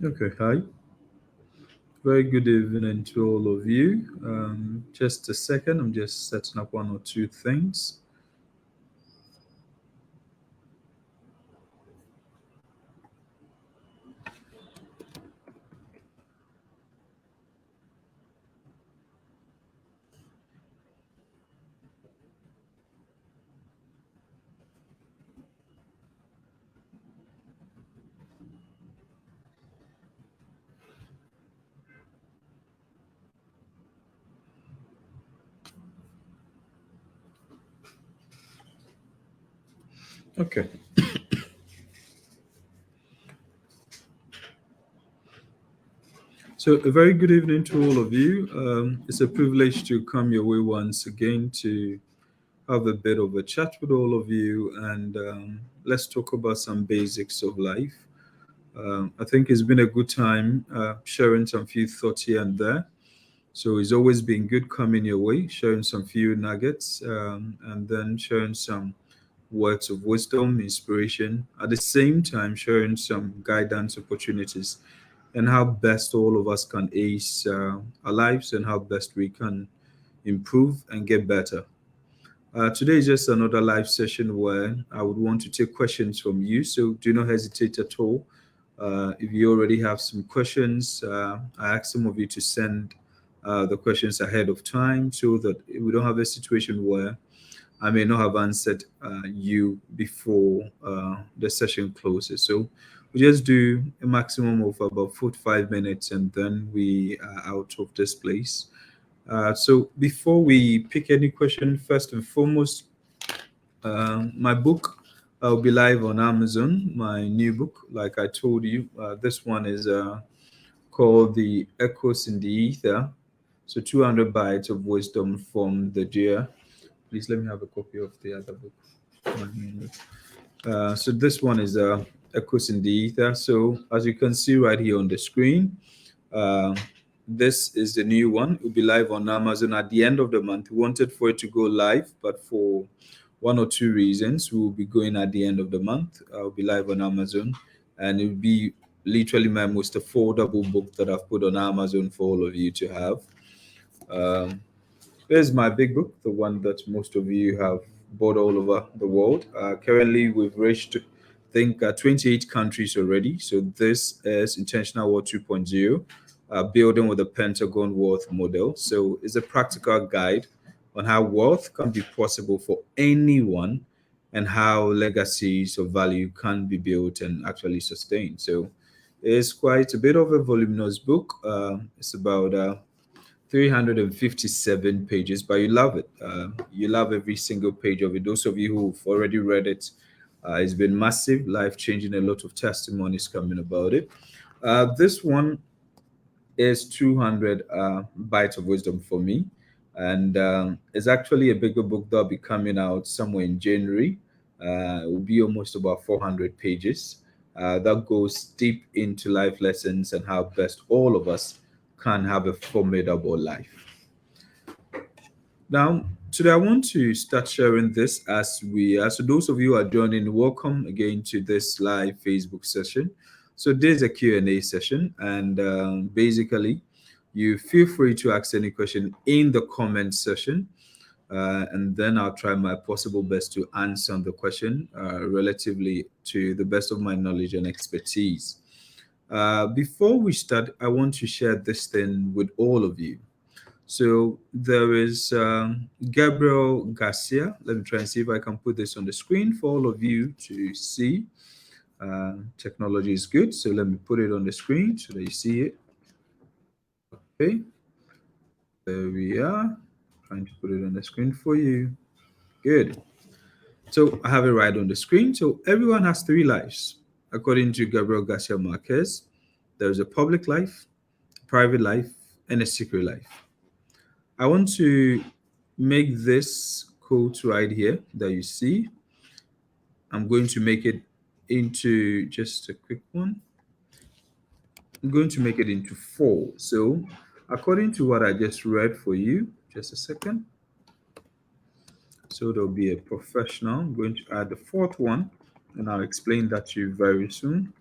Okay, hi. Very good evening to all of you. Just a second, I'm just setting up one or two things. Okay, so a very good evening to all of you. It's a privilege to come your way once again to have a bit of a chat with all of you, and let's talk about some basics of life. I think it's been a good time sharing some few thoughts here and there. So it's always been good coming your way, sharing some few nuggets, and then sharing some words of wisdom, inspiration, at the same time sharing some guidance opportunities and how best all of us can ace our lives and how best we can improve and get better. Today is just another live session where I would want to take questions from you. So do not hesitate at all. If you already have some questions, I ask some of you to send the questions ahead of time so that we don't have a situation where I may not have answered you before the session closes. So we just do a maximum of about 45 minutes and then we are out of this place. So before we pick any question, first and foremost, my book will be live on Amazon. My new book, like I told you, this one is called The Echoes in the Ether. So 200 Bytes of Wisdom from the Deer. Please let me have a copy of the other book. So this one is Echoes in the Ether. So as you can see right here on the screen, uh, this is the new one. It will be live on Amazon at the end of the month. We wanted for it to go live, but for one or two reasons, we will be going at the end of the month. I'll be live on Amazon, and it will be literally my most affordable book that I've put on Amazon for all of you to have. Um, Here's my big book, the one that most of you have bought all over the world. Currently, we've reached, I think, 28 countries already. So this is Intentional War 2.0, building with the Pentagon Wealth Model. So it's a practical guide on how wealth can be possible for anyone and how legacies of value can be built and actually sustained. So it's quite a bit of a voluminous book. It's about 357 pages, but you love it. You love every single page of it. Those of you who've already read it, it's been massive, life changing, a lot of testimonies coming about it. This one is 200 bytes of wisdom for me. And it's actually a bigger book that'll be coming out somewhere in January. It will be almost about 400 pages. That goes deep into life lessons and how best all of us can have a formidable life. Now, today I want to start sharing this so those of you who are joining, welcome again to this live Facebook session. So there's a Q&A session, and basically, you feel free to ask any question in the comment section, and then I'll try my possible best to answer the question relatively to the best of my knowledge and expertise. Before we start, I want to share this thing with all of you. So there is Gabriel Garcia. Let me try and see if I can put this on the screen for all of you to see. Technology is good, so let me put it on the screen so that you see it. Okay, there we are. Trying to put it on the screen for you. Good. So I have it right on the screen. So everyone has three lives, according to Gabriel Garcia Marquez. There's a public life, private life, and a secret life. I want to make this quote right here that you see. I'm going to make it into just a quick one. I'm going to make it into four. So, according to what I just read for you, just a second. So, there'll be a professional. I'm going to add the fourth one. and I'll explain that to you very soon.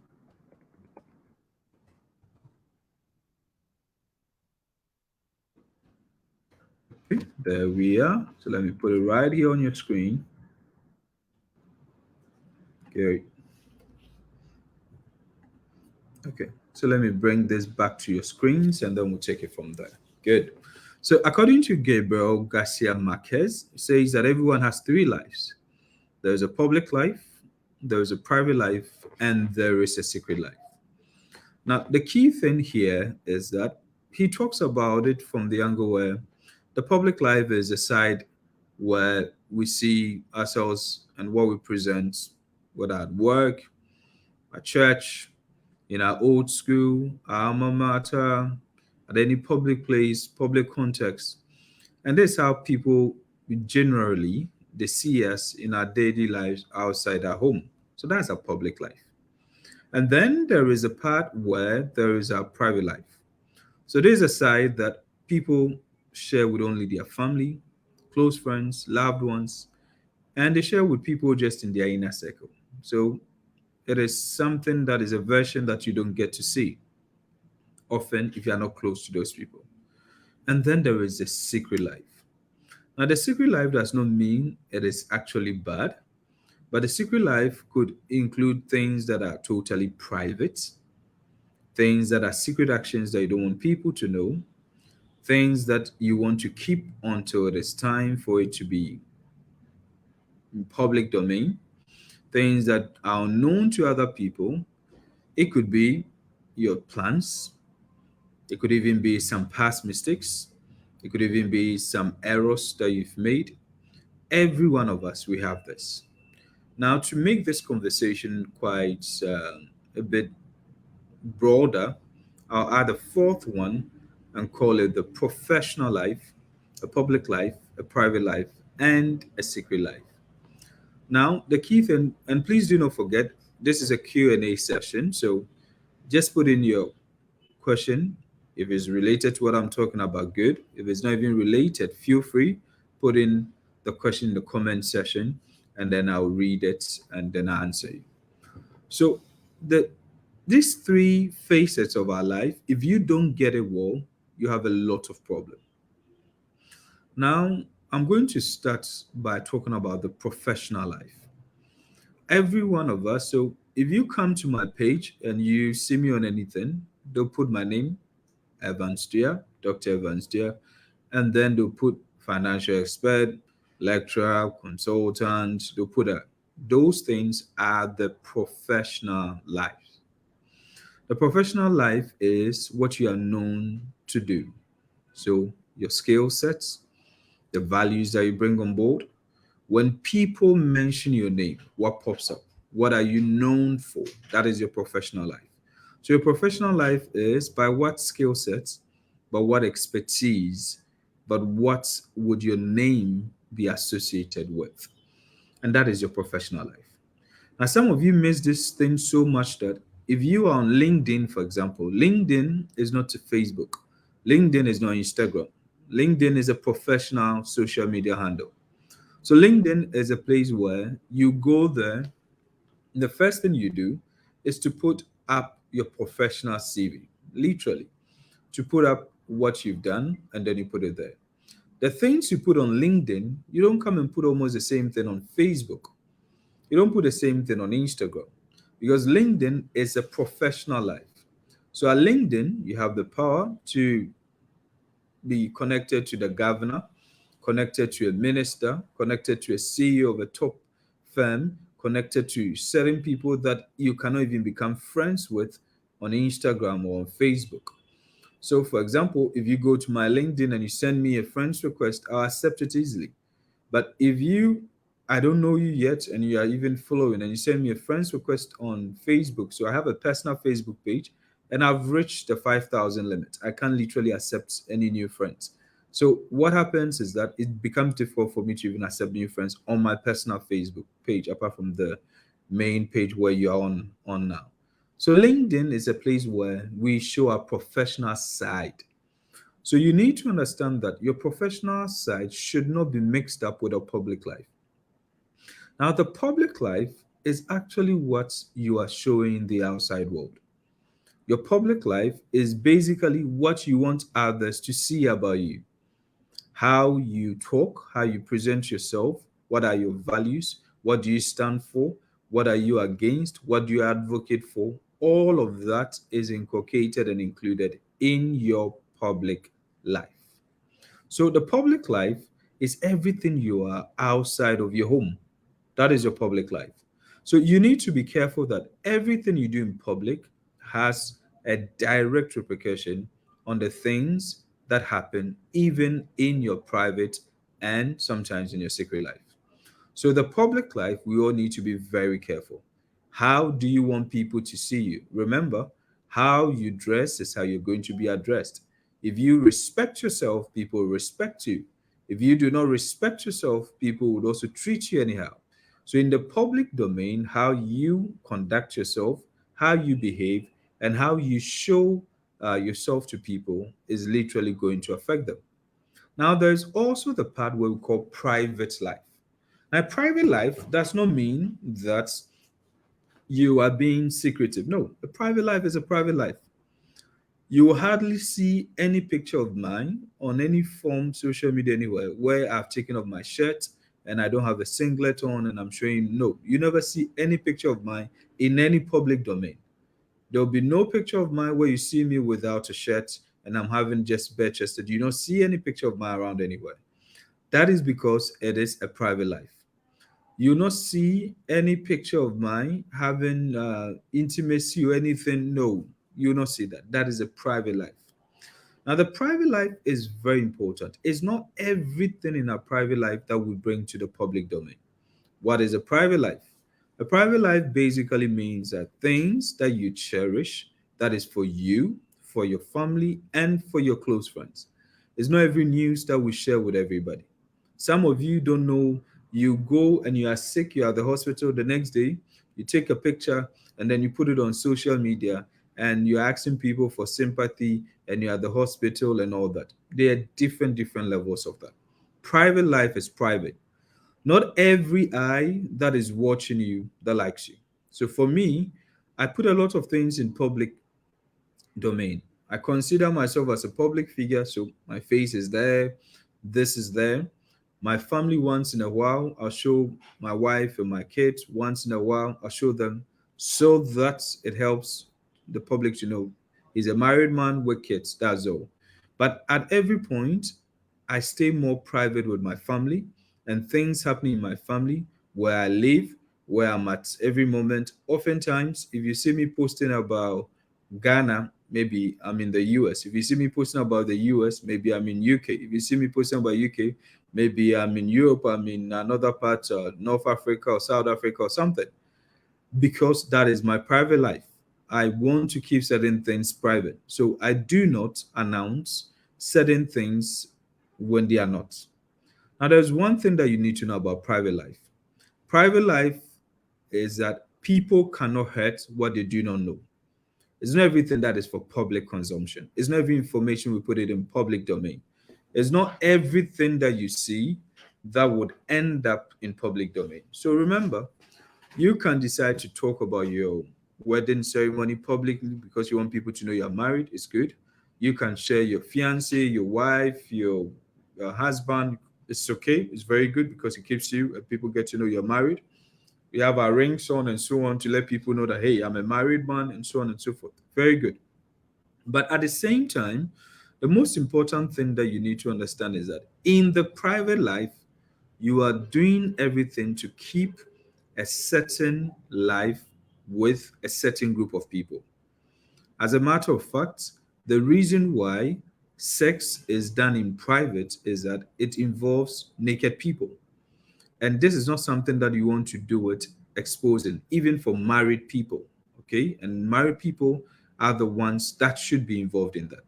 Okay, there we are. So let me put it right here on your screen. Okay. Okay. So let me bring this back to your screens and then we'll take it from there. Good. So according to Gabriel Garcia Marquez, it says that everyone has three lives. There's a public life, there's a private life, and there is a secret life. Now, the key thing here is that he talks about it from the angle where the public life is a side where we see ourselves and what we present, whether at work, at church, in our old school, our alma mater, at any public place, public context. And this is how people generally they see us in our daily lives outside our home. So that's our public life. And then there is a part where there is our private life. So there's a side that people share with only their family, close friends, loved ones, and they share with people just in their inner circle. So it is something that is a version that you don't get to see often if you are not close to those people. And then there is the secret life. Now, the secret life does not mean it is actually bad, but the secret life could include things that are totally private, things that are secret actions that you don't want people to know, things that you want to keep until it is time for it to be in public domain, things that are unknown to other people. It could be your plans, it could even be some past mistakes, it could even be some errors that you've made. Every one of us, we have this. Now, to make this conversation quite a bit broader, I'll add a fourth one and call it the professional life, a public life, a private life, and a secret life. Now, the key thing, and please do not forget, this is a Q&A session, so just put in your question. If it's related to what I'm talking about, good. If it's not even related, feel free, put in the question in the comment section, and then I'll read it and then I'll answer you. So the these three facets of our life, if you don't get it well, you have a lot of problem. Now, I'm going to start by talking about the professional life. Every one of us, so if you come to my page and you see me on anything, they'll put my name, Evans Duah, Dr. Evans Duah, and then they'll put financial expert, lecturer, consultant, they'll put a those things are the professional life. The professional life is what you are known to do. So your skill sets, the values that you bring on board. When people mention your name, what pops up? What are you known for? That is your professional life. So your professional life is by what skill sets, but what expertise, but what would your name be associated with? And that is your professional life. Now, some of you miss this thing so much that if you are on LinkedIn, for example, LinkedIn is not to Facebook, LinkedIn is not Instagram. LinkedIn is a professional social media handle. So, LinkedIn is a place where you go there. The first thing you do is to put up your professional CV, literally, to put up what you've done, and then you put it there. The things you put on LinkedIn, you don't come and put almost the same thing on Facebook. You don't put the same thing on Instagram because LinkedIn is a professional life. So at LinkedIn, you have the power to be connected to the governor, connected to a minister, connected to a CEO of a top firm, connected to certain people that you cannot even become friends with on Instagram or on Facebook. So, for example, if you go to my LinkedIn and you send me a friend's request, I'll accept it easily. But if I don't know you yet, and you are even following, and you send me a friend's request on Facebook, so I have a personal Facebook page, and I've reached the 5,000 limit. I can't literally accept any new friends. So what happens is that it becomes difficult for me to even accept new friends on my personal Facebook page, apart from the main page where you're on now. So LinkedIn is a place where we show our professional side. So you need to understand that your professional side should not be mixed up with a public life. Now, the public life is actually what you are showing the outside world. Your public life is basically what you want others to see about you. How you talk, how you present yourself, what are your values, what do you stand for, what are you against, what do you advocate for. All of that is inculcated and included in your public life. So the public life is everything you are outside of your home. That is your public life. So you need to be careful that everything you do in public has a direct repercussion on the things that happen even in your private and sometimes in your secret life. So the public life, we all need to be very careful. How do you want people to see you? Remember, how you dress is how you're going to be addressed. If you respect yourself, people will respect you. If you do not respect yourself, people would also treat you anyhow. So in the public domain, how you conduct yourself, how you behave, and how you show yourself to people is literally going to affect them. Now, there's also the part where we call private life. Now, private life does not mean that you are being secretive. No, a private life is a private life. You will hardly see any picture of mine on any form social media anywhere where I've taken off my shirt and I don't have a singlet on and I'm showing. No, you never see any picture of mine in any public domain. There'll be no picture of mine where you see me without a shirt and I'm having just bare chested. You don't see any picture of mine around anywhere. That is because it is a private life. You'll not see any picture of mine having intimacy or anything. No, you'll not see that. That is a private life. Now, the private life is very important. It's not everything in our private life that we bring to the public domain. What is a private life? A private life basically means that things that you cherish, that is for you, for your family, and for your close friends. It's not every news that we share with everybody. Some of you don't know, you go and you are sick, you're at the hospital the next day, you take a picture and then you put it on social media and you're asking people for sympathy and you're at the hospital and all that. There are different levels of that. Private life is private. Not every eye that is watching you that likes you. So for me, I put a lot of things in public domain. I consider myself as a public figure, so my face is there, this is there. My family, once in a while, I'll show my wife and my kids. Once in a while, I'll show them so that it helps the public to know he's a married man with kids. That's all. But at every point, I stay more private with my family and things happening in my family, where I live, where I'm at every moment. Oftentimes, if you see me posting about Ghana, maybe I'm in the US. If you see me posting about the US, maybe I'm in UK. If you see me posting about UK, maybe I'm in Europe, I'm in another part, North Africa or South Africa or something, because that is my private life. I want to keep certain things private. So I do not announce certain things when they are not. Now, there's one thing that you need to know about private life. Private life is that people cannot hurt what they do not know. It's not everything that is for public consumption. It's not every information we put it in public domain. It's not everything that you see that would end up in public domain. So remember, you can decide to talk about your wedding ceremony publicly because you want people to know you're married. It's good. You can share your fiance, your wife, your husband. It's okay. It's very good because it keeps you and people get to know you're married. We have our rings on and so on to let people know that, hey, I'm a married man and so on and so forth. Very good. But at the same time, the most important thing that you need to understand is that in the private life, you are doing everything to keep a certain life with a certain group of people. As a matter of fact, the reason why sex is done in private is that it involves naked people. And this is not something that you want to do it exposing, even for married people. Okay. And married people are the ones that should be involved in that.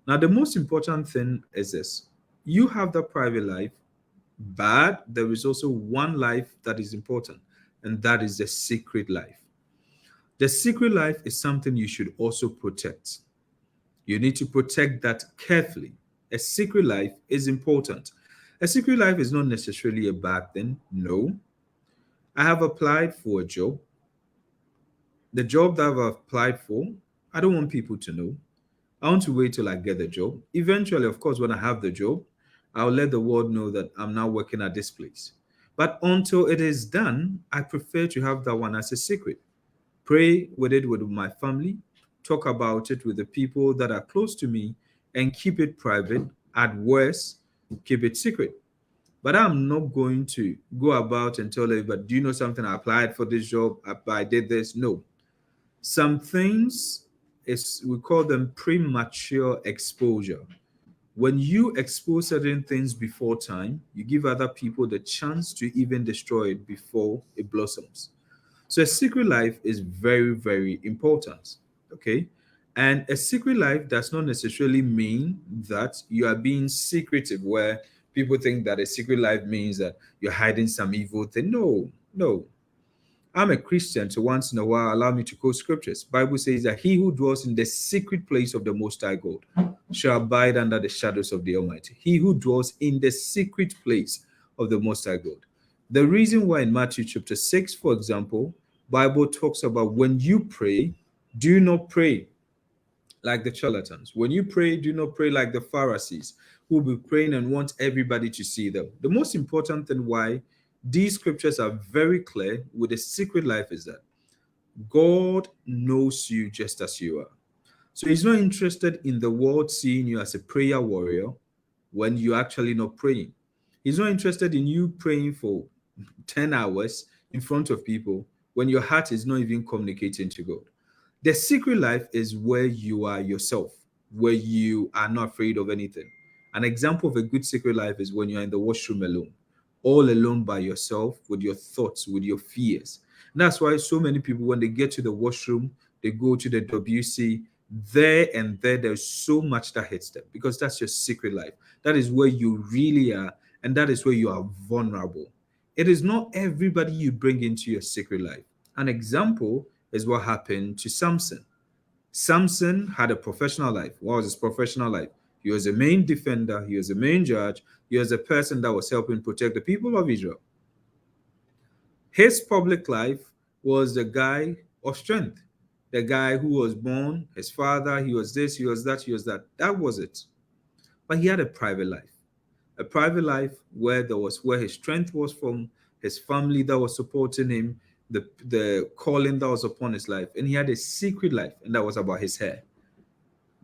Now, the most important thing is this: you have the private life, but there is also one life that is important, and that is the secret life. The secret life is something you should also protect. You need to protect that carefully. A secret life is important. A secret life is not necessarily a bad thing. No. I have applied for a job. The job that I've applied for, I don't want people to know. I want to wait till I get the job. Eventually, of course, when I have the job, I'll let the world know that I'm now working at this place. But until it is done, I prefer to have that one as a secret. Pray with it with my family, talk about it with the people that are close to me, and keep it private. At worst, keep it secret. But I'm not going to go about and tell everybody, do you know something? I applied for this job, I did this. No. Some things is we call them premature exposure. When you expose certain things before time, you give other people the chance to even destroy it before it blossoms. So a secret life is very, very important. Okay. And a secret life does not necessarily mean that you are being secretive, where people think that a secret life means that you're hiding some evil thing. No, no. I'm a Christian, so once in a while, allow me to quote scriptures. Bible says that he who dwells in the secret place of the Most High God shall abide under the shadows of the Almighty. He who dwells in the secret place of the Most High God. The reason why in Matthew chapter 6, for example, Bible talks about when you pray, do not pray like the charlatans. When you pray, do not pray like the Pharisees who will be praying and want everybody to see them. The most important thing why these scriptures are very clear with the secret life is that God knows you just as you are. So he's not interested in the world seeing you as a prayer warrior when you're actually not praying. He's not interested in you praying for 10 hours in front of people when your heart is not even communicating to God. The secret life is where you are yourself, where you are not afraid of anything. An example of a good secret life is when you're in the washroom alone, all alone by yourself with your thoughts, with your fears. And that's why so many people, when they get to the washroom, they go to the WC. There's so much that hits them because that's your secret life. That is where you really are, and that is where you are vulnerable. It is not everybody you bring into your secret life. An example is what happened to Samson. Samson had a professional life. What was his professional life? He was a main defender, he was a main judge, he was a person that was helping protect the people of Israel. His public life was the guy of strength, the guy who was born, his father, he was this, he was that, he was that. That was it. But he had a private life where there was where his strength was from, his family that was supporting him, the calling that was upon his life, and he had a secret life, and that was about his hair.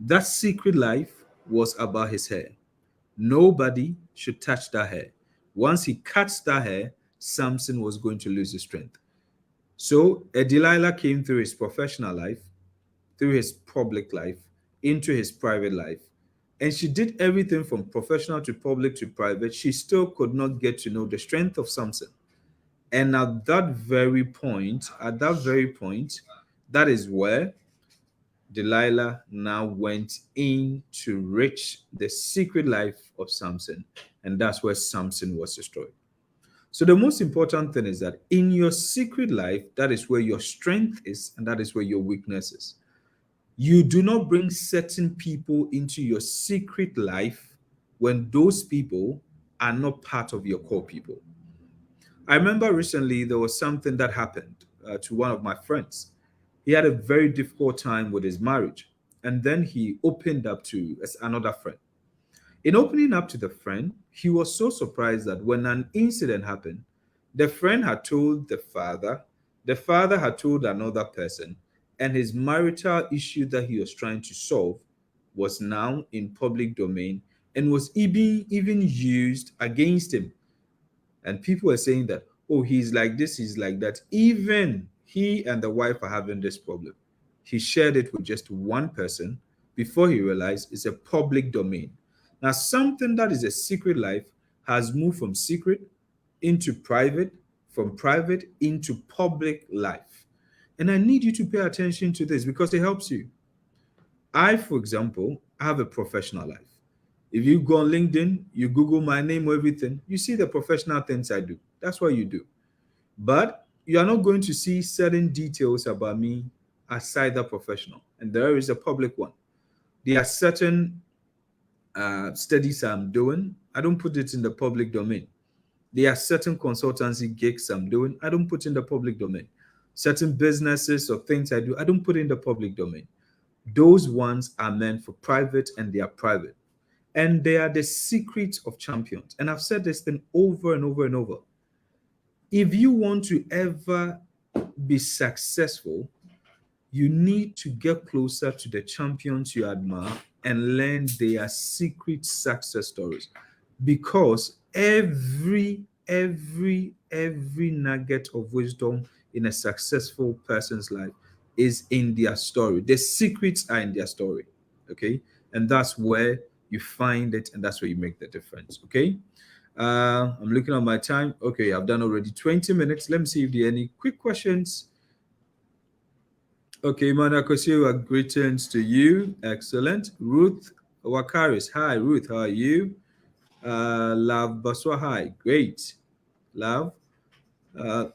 That secret life was about his hair. Nobody should touch that hair. Once he cuts that hair, Samson was going to lose his strength. So a Delilah came through his professional life, through his public life, into his private life. And she did everything from professional to public to private. She still could not get to know the strength of Samson. And at that very point, that is where Delilah now went in to reach the secret life of Samson. And that's where Samson was destroyed. So the most important thing is that in your secret life, that is where your strength is, and that is where your weakness is. You do not bring certain people into your secret life when those people are not part of your core people. I remember recently there was something that happened to one of my friends. He had a very difficult time with his marriage, and then he opened up to another friend. In opening up to the friend, he was so surprised that when an incident happened, the friend had told the father had told another person, and his marital issue that he was trying to solve was now in public domain and was even used against him. And people were saying that, oh, he's like this, he's like that. Even he and the wife are having this problem. He shared it with just one person before he realized it's a public domain. Now, something that is a secret life has moved from secret into private, from private into public life. And I need you to pay attention to this because it helps you. I, for example, have a professional life. If you go on LinkedIn, you Google my name or everything, you see the professional things I do. That's what you do. But you are not going to see certain details about me aside the professional. And there is a public one. There are certain studies I'm doing. I don't put it in the public domain. There are certain consultancy gigs I'm doing, I don't put in the public domain. Certain businesses or things I do, I don't put in the public domain. Those ones are meant for private and they are private. And they are the secrets of champions. And I've said this thing over and over and over. If you want to ever be successful, you need to get closer to the champions you admire and learn their secret success stories, because every nugget of wisdom in a successful person's life is in their story. The secrets are in their story. Okay, and that's where you find it, and that's where you make the difference. Okay. I'm looking at my time. Okay, I've done already 20 minutes. Let me see if there are any quick questions. Okay, Manakosiwa, greetings to you. Excellent. Ruth Wakaris. Hi, Ruth. How are you? Love Baswa. Hi. Great. Love.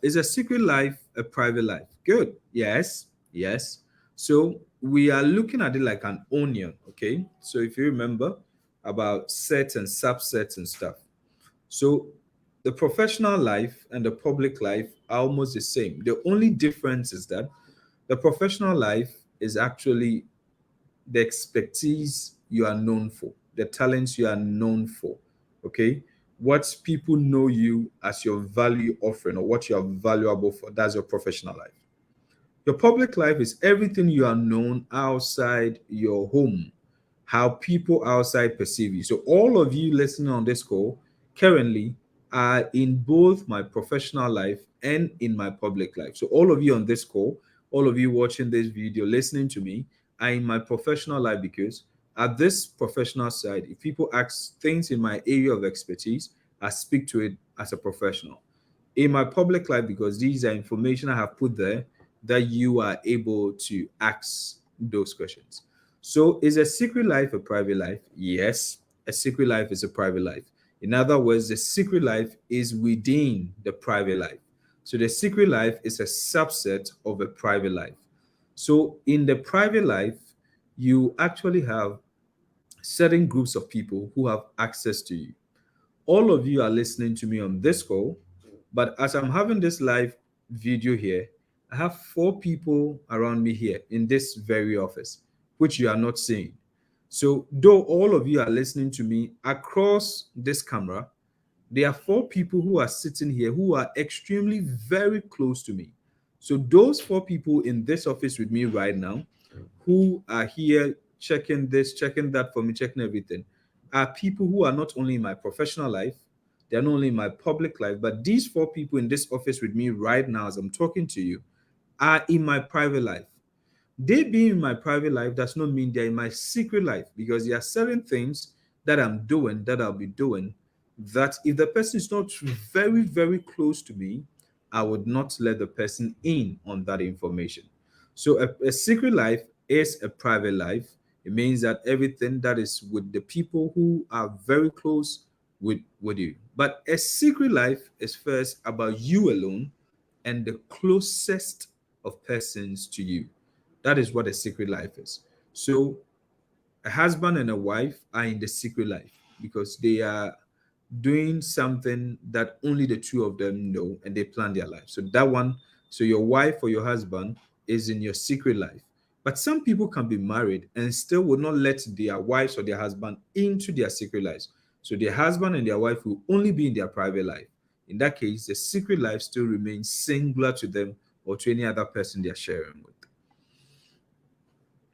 Is a secret life a private life? Good. Yes. Yes. So we are looking at it like an onion. Okay. So if you remember about sets and subsets and stuff. So the professional life and the public life are almost the same. The only difference is that the professional life is actually the expertise you are known for, the talents you are known for. Okay. What people know you as your value offering or what you are valuable for. That's your professional life. Your public life is everything you are known outside your home, how people outside perceive you. So, all of you listening on this call currently are in both my professional life and in my public life. So, all of you on this call, all of you watching this video, listening to me, are in my professional life, because at this professional side, if people ask things in my area of expertise, I speak to it as a professional. In my public life, because these are information I have put there that you are able to ask those questions. So, is a secret life a private life? Yes, a secret life is a private life. In other words, the secret life is within the private life. So, the secret life is a subset of a private life. So, in the private life, you actually have certain groups of people who have access to you. All of you are listening to me on this call, but as I'm having this live video here, I have 4 people around me here in this very office, which you are not seeing. So, though all of you are listening to me across this camera, there are 4 people who are sitting here who are extremely very close to me. So, those 4 people in this office with me right now, who are here checking this, checking that for me, checking everything, are people who are not only in my professional life, they're not only in my public life, but these 4 people in this office with me right now as I'm talking to you are in my private life. They being in my private life does not mean they're in my secret life, because there are certain things that I'm doing, that I'll be doing, that if the person is not very, very close to me, I would not let the person in on that information. So a secret life is a private life. It means that everything that is with the people who are very close with you. But a secret life is first about you alone and the closest of persons to you. That is what a secret life is. So a husband and a wife are in the secret life because they are doing something that only the two of them know, and they plan their life. So that one, so your wife or your husband is in your secret life. But some people can be married and still will not let their wives or their husband into their secret lives. So their husband and their wife will only be in their private life. In that case, the secret life still remains singular to them or to any other person they're sharing with.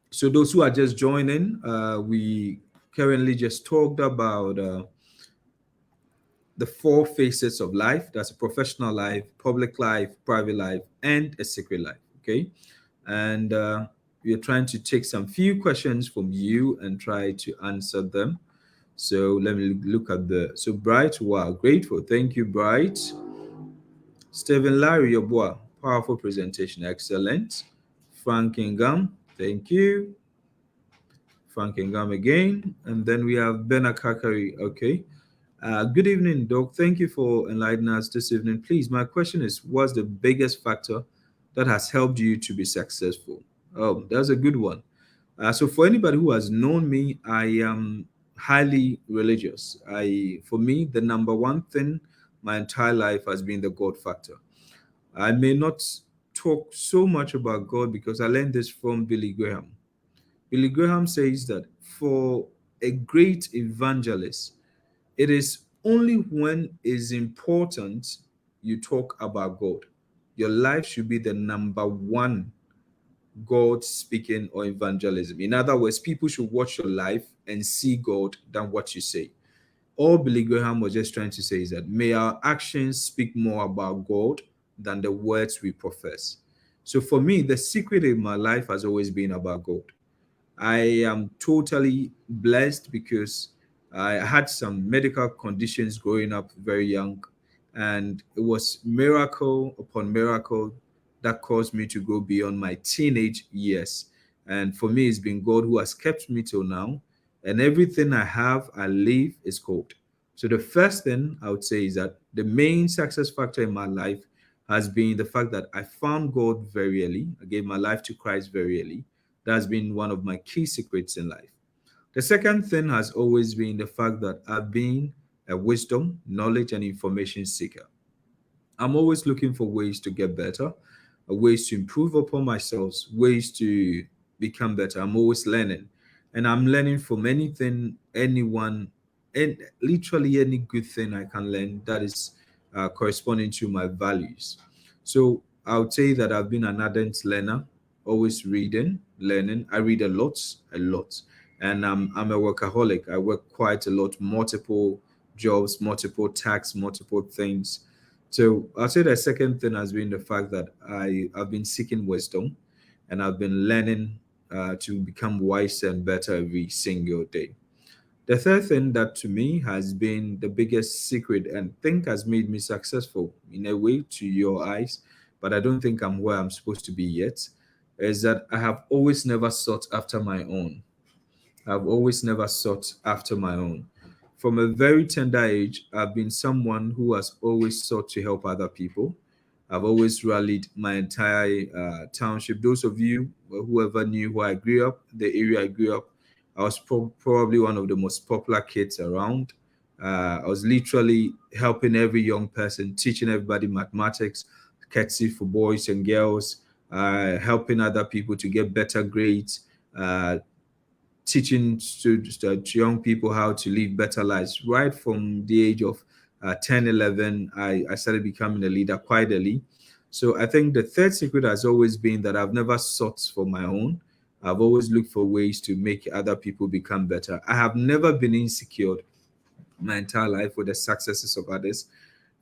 So those who are just joining, we currently just talked about the 4 facets of life. That's a professional life, public life, private life, and a secret life. Okay. And we are trying to take some few questions from you and try to answer them. So let me look at so Bright, wow, grateful. Thank you, Bright. Stephen Larry, your boy, powerful presentation, excellent. Frank Ingam, thank you. Frank Ingam again. And then we have Bena Kakari, okay. Good evening, Doc. Thank you for enlightening us this evening. Please, my question is, what's the biggest factor that has helped you to be successful? Oh, that's a good one. So for anybody who has known me, I am highly religious. For me, the number one thing my entire life has been the God factor. I may not talk so much about God because I learned this from Billy Graham. Billy Graham says that for a great evangelist, it is only when it's important you talk about God. Your life should be the number one God speaking or evangelism. In other words, people should watch your life and see God than what you say. All Billy Graham was just trying to say is that may our actions speak more about God than the words we profess. So for me, the secret in my life has always been about God. I am totally blessed because I had some medical conditions growing up very young, and it was miracle upon miracle that caused me to go beyond my teenage years. And for me, it's been God who has kept me till now. And everything I have, I live is God. So the first thing I would say is that the main success factor in my life has been the fact that I found God very early. I gave my life to Christ very early. That's been one of my key secrets in life. The second thing has always been the fact that I've been a wisdom, knowledge, and information seeker. I'm always looking for ways to get better, ways to improve upon myself, ways to become better. I'm always learning. And I'm learning from anything, anyone, and literally any good thing I can learn that is corresponding to my values. So I would say that I've been an ardent learner, always reading, learning. I read a lot, a lot. And I'm a workaholic. I work quite a lot, multiple jobs, multiple tasks, multiple things. So I'll say the second thing has been the fact that I've been seeking wisdom and I've been learning to become wiser and better every single day. The third thing that to me has been the biggest secret and think has made me successful in a way to your eyes, but I don't think I'm where I'm supposed to be yet, is that I have always never sought after my own. I've always never sought after my own. From a very tender age, I've been someone who has always sought to help other people. I've always rallied my entire township. Those of you, whoever knew where I grew up, the area I grew up, I was probably one of the most popular kids around. I was literally helping every young person, teaching everybody mathematics, courtesy for boys and girls, helping other people to get better grades, teaching to young people how to live better lives. Right from the age of 10, 11, I started becoming a leader quite early. So I think the third secret has always been that I've never sought for my own. I've always looked for ways to make other people become better. I have never been insecure my entire life with the successes of others.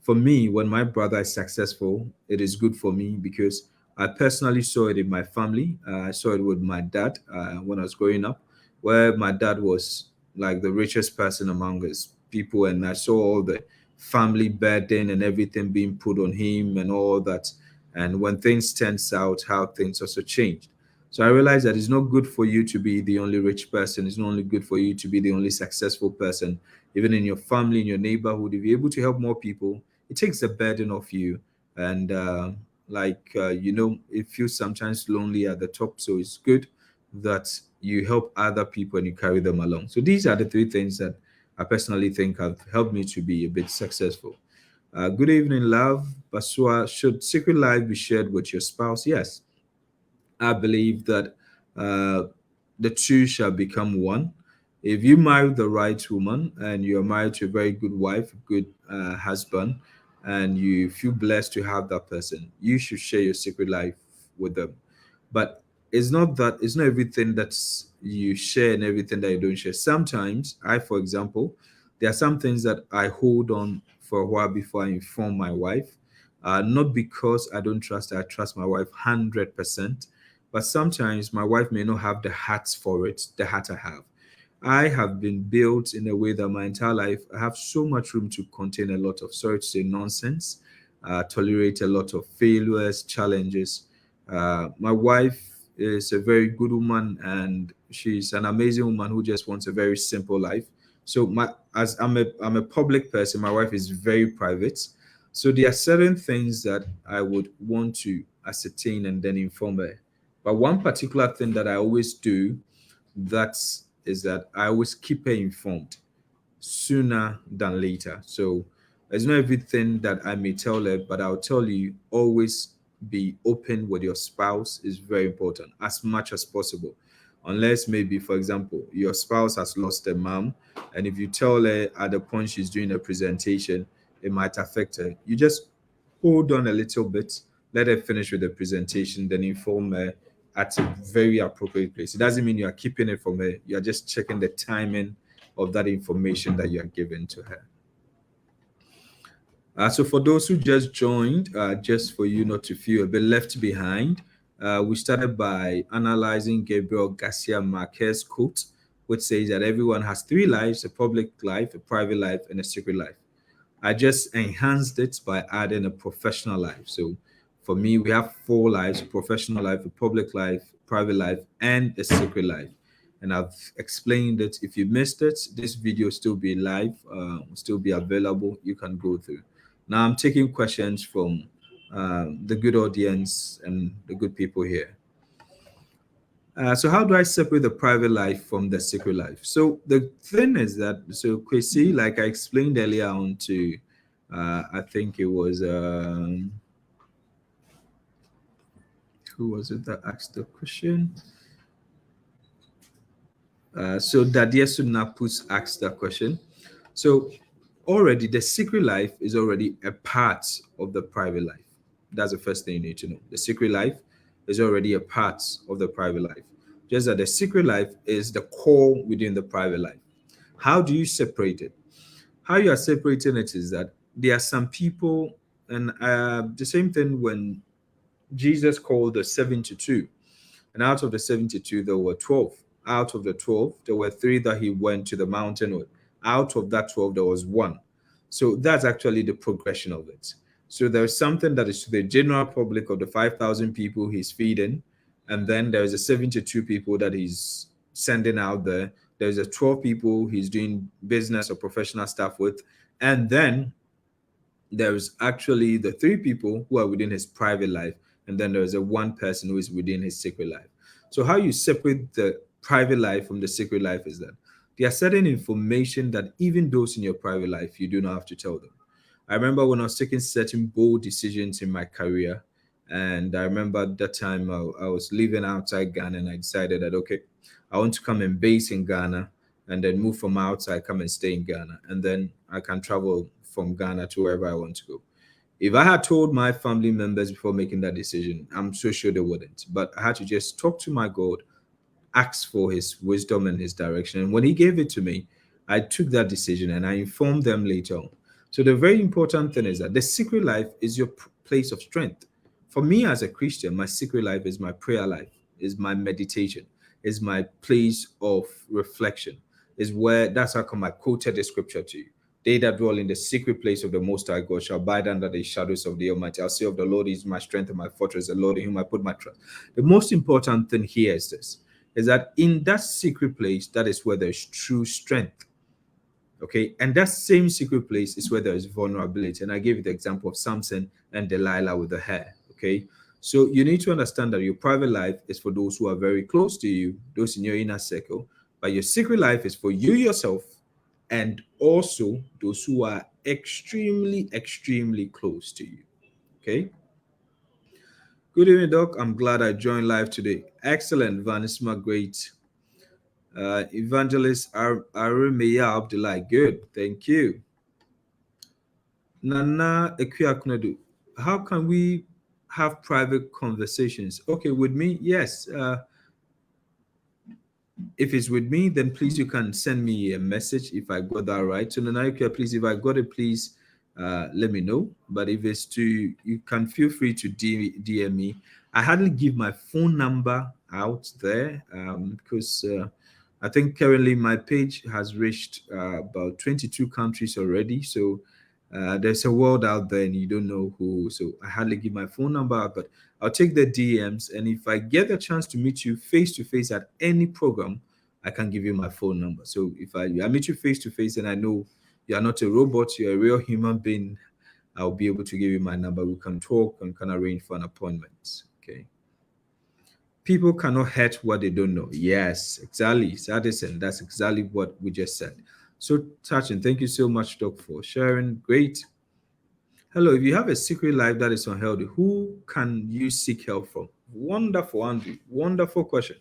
For me, when my brother is successful, it is good for me because I personally saw it in my family. I saw it with my dad when I was growing up, where my dad was like the richest person among us people, and I saw all the family burden and everything being put on him and all that. And when things turns out, how things also changed. So I realized that it's not good for you to be the only rich person. It's not only good for you to be the only successful person, even in your family, in your neighborhood. If you're able to help more people, it takes the burden off you. And it feels sometimes lonely at the top. So it's good that you help other people and you carry them along. So these are the three things that I personally think have helped me to be a bit successful. Good evening, love. Basua, should secret life be shared with your spouse? Yes. I believe that uh, the two shall become one. If you marry the right woman and you're married to a very good wife, good husband, and you feel blessed to have that person, you should share your secret life with them. But it's not everything that you share and everything that you don't share. Sometimes for example, there are some things that I hold on for a while before I inform my wife. Not because I don't trust her, I trust my wife 100%, but sometimes my wife may not have the heart for it, the heart I have. I have been built in a way that my entire life I have so much room to contain a lot of, sorry to say, nonsense, tolerate a lot of failures, challenges. My wife is a very good woman and she's an amazing woman who just wants a very simple life. So as I'm a public person, my wife is very private. So there are certain things that I would want to ascertain and then inform her. But one particular thing that I always do that is that I always keep her informed sooner than later. So It's not everything that I may tell her, but I'll tell you, always be open with your spouse is very important as much as possible. Unless maybe, for example, your spouse has lost a mom, and if you tell her at the point she's doing a presentation, it might affect her. You just hold on a little bit, let her finish with the presentation, then inform her at a very appropriate place. It doesn't mean you are keeping it from her, you are just checking the timing of that information that you are giving to her. So for those who just joined, just for you not to feel a bit left behind, we started by analyzing Gabriel Garcia Marquez's quote, which says that everyone has three lives: a public life, a private life, and a secret life. I just enhanced it by adding a professional life. So for me, we have four lives: a professional life, a public life, private life, and a secret life. And I've explained it. If you missed it, this video will still be live, will still be available. You can go through. Now I'm taking questions from the good audience and the good people here. So how do I separate the private life from the secret life? So the thing is that, so Chrissy, like I explained earlier on to, I think it was, who was it that asked the question? So Dadia Sunapus asked that question. So already the secret life is already a part of the private life. That's the first thing you need to know. The secret life is already a part of the private life. Just that the secret life is the core within the private life. How do you separate it? How you are separating it is that there are some people, and the same thing when Jesus called the 72, and out of the 72, there were 12. Out of the 12, there were three that he went to the mountain with. Out of that 12, there was one. So that's actually the progression of it. So there's something that is to the general public of the 5,000 people he's feeding. And then there's a 72 people that he's sending out there. There's a 12 people he's doing business or professional stuff with. And then there's actually the three people who are within his private life, and then there's a one person who is within his secret life. So how you separate the private life from the secret life is that there are certain information that even those in your private life you do not have to tell them. I remember when I was taking certain bold decisions in my career, and I remember at that time I was living outside Ghana, and I decided that okay, I want to come and base in Ghana, and then move from outside, come and stay in Ghana, and then I can travel from Ghana to wherever I want to go. If I had told my family members before making that decision, I'm so sure they wouldn't. But I had to just talk to my God, ask for his wisdom and his direction. And when he gave it to me, I took that decision and I informed them later on. So the very important thing is that the secret life is your place of strength. For me as a Christian, my secret life is my prayer life, is my meditation, is my place of reflection, is where that's how come I quoted the scripture to you. They that dwell in the secret place of the Most High God shall abide under the shadows of the Almighty. I'll say of the Lord is my strength and my fortress, the Lord in whom I put my trust. The most important thing here is this, is that in that secret place, that is where there's true strength. Okay, and that same secret place is where there is vulnerability. And I gave you the example of Samson and Delilah with the hair. Okay, so you need to understand that your private life is for those who are very close to you, those in your inner circle, but your secret life is for you yourself and also those who are extremely, extremely close to you. Okay. Good evening, Doc. I'm glad I joined live today. Excellent, Vanisma. Great. Evangelist Arumeya Abdullah. Good. Thank you. Nana Ekwiakunadu. How can we have private conversations? Okay, with me, yes. If it's with me, then please you can send me a message if I got that right. So Nanaika, please, if I got it, please let me know. But if it's to, you can feel free to DM me. I hardly give my phone number out there because I think currently my page has reached about 22 countries already. So there's a world out there and you don't know who. So I hardly give my phone number out, but I'll take the DMs. And if I get a chance to meet you face to face at any program, I can give you my phone number. So if I meet you face to face and I know you are not a robot, you're a real human being, I'll be able to give you my number. We can talk and can arrange for an appointment. Okay. People cannot hurt what they don't know. Yes, exactly. Addison, that's exactly what we just said. So touching. Thank you so much, Doc, for sharing. Great. Hello, if you have a secret life that is unhealthy, who can you seek help from? Wonderful, Andrew. Wonderful question.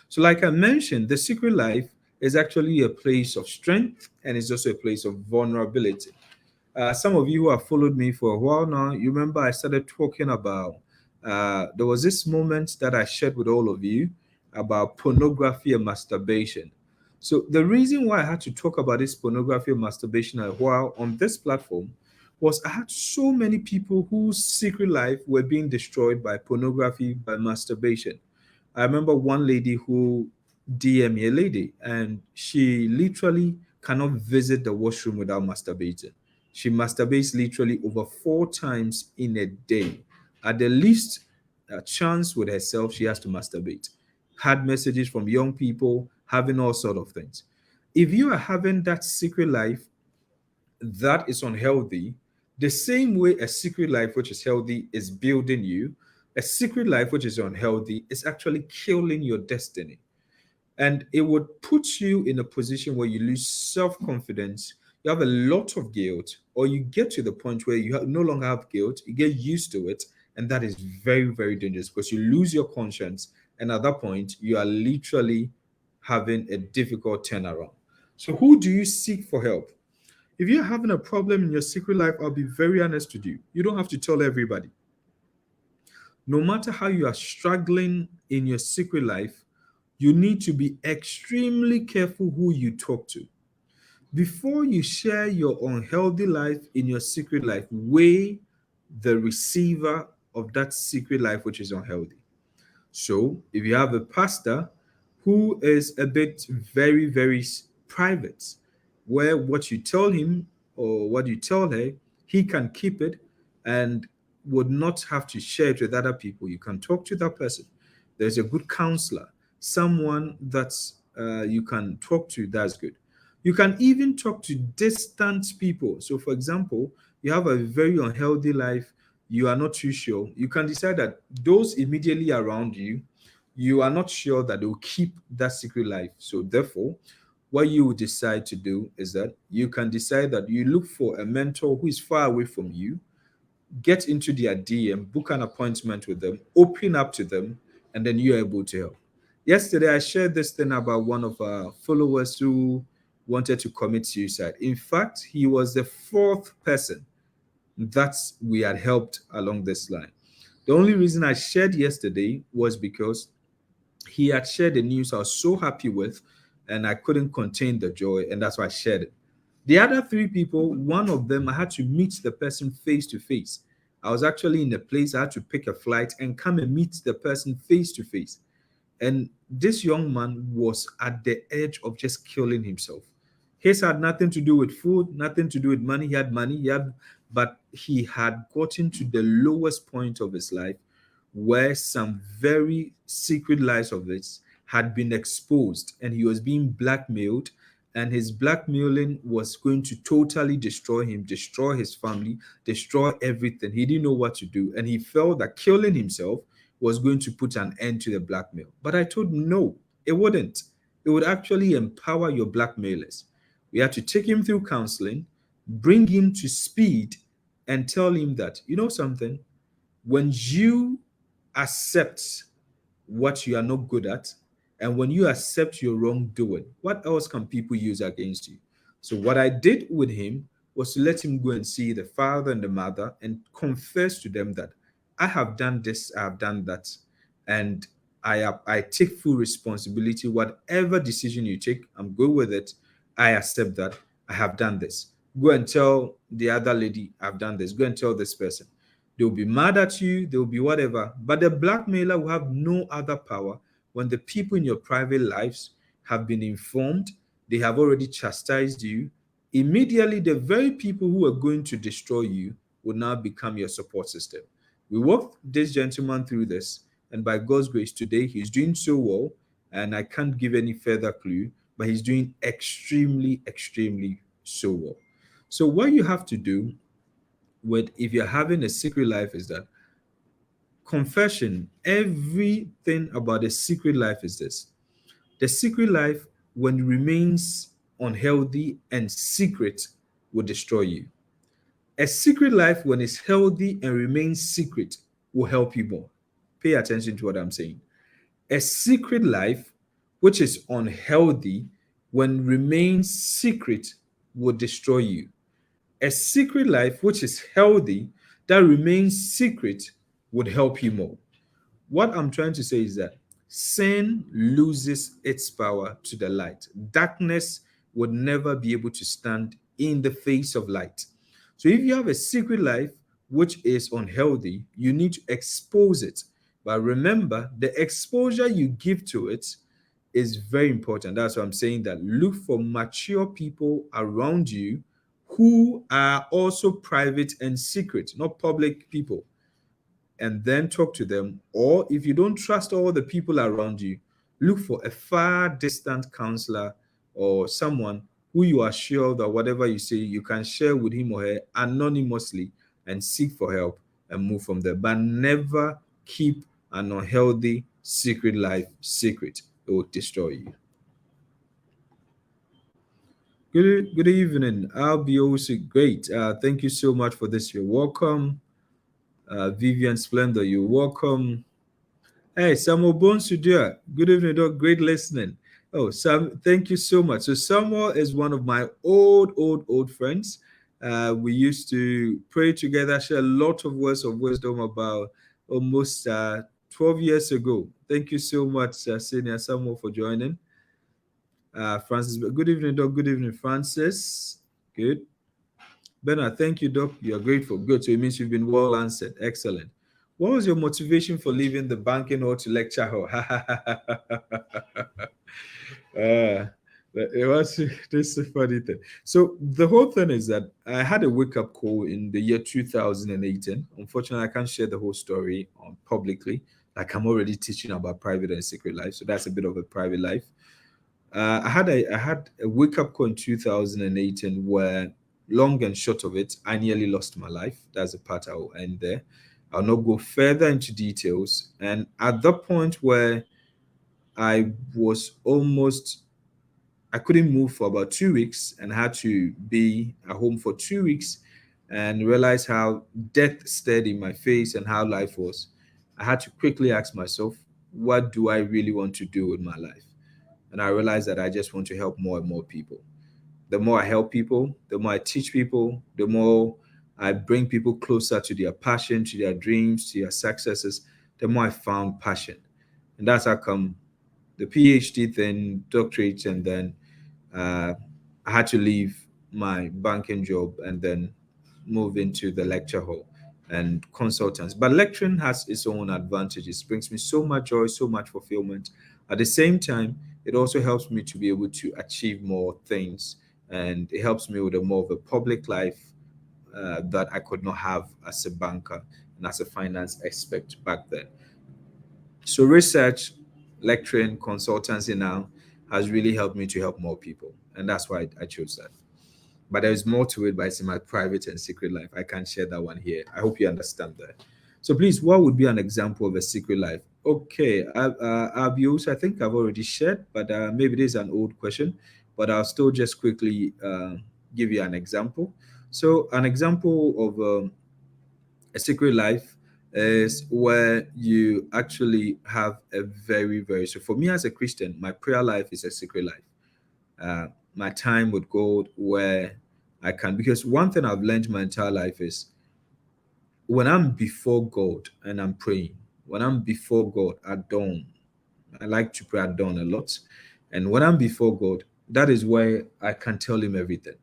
So, like I mentioned, the secret life is actually a place of strength and it's also a place of vulnerability. Some of you who have followed me for a while now, you remember I started talking about there was this moment that I shared with all of you about pornography and masturbation. So the reason why I had to talk about this pornography and masturbation a while on this platform was I had so many people whose secret life were being destroyed by pornography, by masturbation. I remember one lady who DM me, a lady, and she literally cannot visit the washroom without masturbating. She masturbates literally over 4 times in a day. At the least chance with herself, she has to masturbate. Had messages from young people, having all sort of things. If you are having that secret life that is unhealthy, the same way a secret life which is healthy is building you, a secret life which is unhealthy is actually killing your destiny. And it would put you in a position where you lose self confidence, you have a lot of guilt, or you get to the point where you no longer have guilt, you get used to it. And that is very, very dangerous because you lose your conscience. And at that point, you are literally having a difficult turnaround. So, who do you seek for help? If you're having a problem in your secret life, I'll be very honest with you. You don't have to tell everybody. No matter how you are struggling in your secret life, you need to be extremely careful who you talk to. Before you share your unhealthy life in your secret life, weigh the receiver of that secret life which is unhealthy. So, if you have a pastor who is a bit very, very private, where what you tell him or what you tell her, he can keep it and would not have to share it with other people. You can talk to that person. There's a good counselor, someone that you can talk to, that's good. You can even talk to distant people. So, for example, you have a very unhealthy life, you are not too sure. You can decide that those immediately around you, you are not sure that they'll keep that secret life. So, therefore, what you would decide to do is that you can decide that you look for a mentor who is far away from you, get into their DM, book an appointment with them, open up to them, and then you're able to help. Yesterday, I shared this thing about one of our followers who wanted to commit suicide. In fact, he was the fourth person that we had helped along this line. The only reason I shared yesterday was because he had shared the news I was so happy with, and I couldn't contain the joy, and that's why I shared it. The other three people, one of them, I had to meet the person face to face. I was actually in a place, I had to pick a flight and come and meet the person face to face. And this young man was at the edge of just killing himself. His had nothing to do with food, nothing to do with money. He had money, but he had gotten to the lowest point of his life where some very secret lies of his had been exposed and he was being blackmailed, and his blackmailing was going to totally destroy him, destroy his family, destroy everything. He didn't know what to do, and he felt that killing himself was going to put an end to the blackmail. But I told him no, it wouldn't. It would actually empower your blackmailers. We had to take him through counseling, bring him to speed, and tell him that, you know something, when you accept what you are not good at, and when you accept your wrongdoing, what else can people use against you? So, what I did with him was to let him go and see the father and the mother and confess to them that I have done this, I have done that, and I take full responsibility. Whatever decision you take, I'm good with it. I accept that I have done this. Go and tell the other lady I've done this. Go and tell this person. They'll be mad at you, they'll be whatever. But the blackmailer will have no other power when the people in your private lives have been informed, they have already chastised you. Immediately, the very people who are going to destroy you will now become your support system. We walked this gentleman through this, and by God's grace, today he's doing so well. And I can't give any further clue, but he's doing extremely, extremely so well. So, what you have to do with if you're having a secret life is that confession, everything about the secret life is this: the secret life, when it remains unhealthy and secret, will destroy you. A secret life, when it's healthy and remains secret, will help you more. Pay attention to what I'm saying. A secret life, which is unhealthy, when remains secret, will destroy you. A secret life, which is healthy, that remains secret, would help you more. What I'm trying to say is that sin loses its power to the light. Darkness would never be able to stand in the face of light. So if you have a secret life which is unhealthy, you need to expose it. But remember, the exposure you give to it is very important. That's why I'm saying that look for mature people around you who are also private and secret, not public people, and then talk to them. Or if you don't trust all the people around you, look for a far distant counselor or someone who you are sure that whatever you say, you can share with him or her anonymously and seek for help and move from there. But never keep an unhealthy secret life secret. It will destroy you. Good evening. I'll be also great. Thank you so much for this. You're welcome. Vivian Splendor, you're welcome. Hey, Samuel Bonsudia. Good evening, Doc. Great listening. Oh, Sam, thank you so much. So Samuel is one of my old friends. We used to pray together, share a lot of words of wisdom about almost 12 years ago. Thank you so much, Senior Samuel, for joining. Francis, good evening, Doc. Good evening, Francis. Good. Bernard, thank you, Doc. You're grateful. Good. So it means you've been well answered. Excellent. What was your motivation for leaving the banking hall to lecture hall? It was this is a funny thing. So the whole thing is that I had a wake up call in the year 2018. Unfortunately, I can't share the whole story publicly. Like I'm already teaching about private and secret life, so that's a bit of a private life. I had a wake up call in 2018 where, long and short of it, I nearly lost my life. That's the part I'll end there. I'll not go further into details. And at the point where I was almost, I couldn't move for about 2 weeks and had to be at home for 2 weeks and realize how death stared in my face and how life was. I had to quickly ask myself, what do I really want to do with my life? And I realized that I just want to help more and more people. The more I help people, the more I teach people, the more I bring people closer to their passion, to their dreams, to their successes, the more I found passion. And that's how come the PhD, then doctorate, and then uh, I had to leave my banking job and then move into the lecture hall and consultants. But lecturing has its own advantages. It brings me so much joy, so much fulfillment. At the same time, it also helps me to be able to achieve more things, and it helps me with a more of a public life that I could not have as a banker and as a finance expert back then. So research, lecturing, consultancy now has really helped me to help more people, and that's why I chose that. But there's more to it, but it's in my private and secret life. I can't share that one here. I hope you understand that. So please, what would be an example of a secret life? Okay, abuse, I think I've already shared, but maybe this is an old question, but I'll still just quickly give you an example. So an example of a secret life is where you actually have a so for me as a Christian, my prayer life is a secret life. My time with God where I can, because one thing I've learned my entire life is when I'm before God and I'm praying, when I'm before God at dawn, I like to pray at dawn a lot. And when I'm before God, that is where I can tell him everything.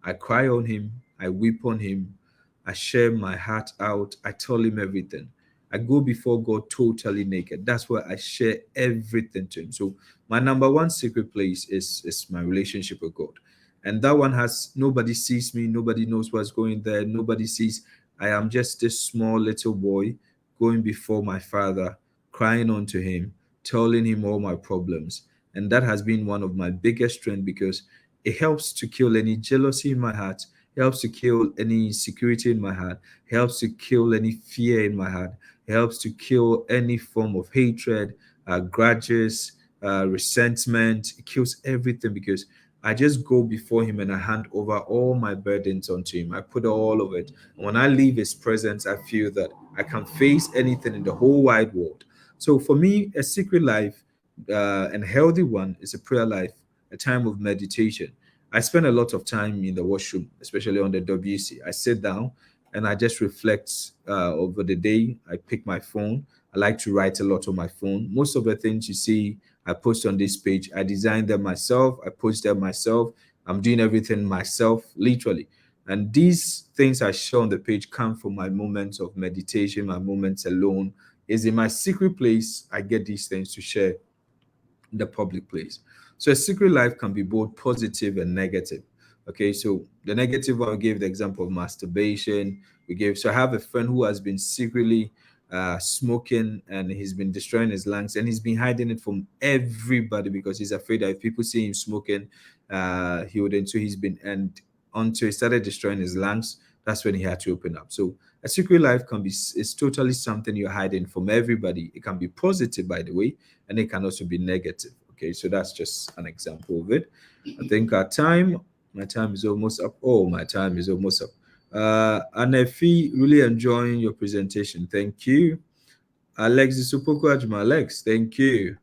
I cry on him, I weep on him, I share my heart out, I tell him everything. I go before God totally naked. That's where I share everything to him. So my number one secret place is my relationship with God. And that one has nobody sees me, nobody knows what's going there, nobody sees. I am just this small little boy going before my father, crying unto him, telling him all my problems. And that has been one of my biggest strengths because it helps to kill any jealousy in my heart, helps to kill any insecurity in my heart, helps to kill any fear in my heart, helps to kill any form of hatred, grudges, resentment. It kills everything because I just go before him and I hand over all my burdens onto him. I put all of it. And when I leave his presence, I feel that I can face anything in the whole wide world. So for me, a secret life and healthy one is a prayer life, a time of meditation. I spend a lot of time in the washroom, especially on the WC. I sit down and I just reflect over the day. I pick my phone. I like to write a lot on my phone. Most of the things you see I post on this page, I designed them myself. I post them myself. I'm doing everything myself, literally. And these things I show on the page come from my moments of meditation, my moments alone. Is in my secret place, I get these things to share in the public place. So a secret life can be both positive and negative. Okay, so the negative one, we gave the example of masturbation. We gave, so I have a friend who has been secretly smoking and he's been destroying his lungs and he's been hiding it from everybody because he's afraid that if people see him smoking, he wouldn't. So he's been, and until he started destroying his lungs, that's when he had to open up. So a secret life can be, it's totally something you're hiding from everybody. It can be positive, by the way, and it can also be negative. Okay, so that's just an example of it. I think our time, my time is almost up. Oh, my time is almost up. Anefi, really enjoying your presentation. Thank you. Alexis Supoko Ajma, Alex, thank you.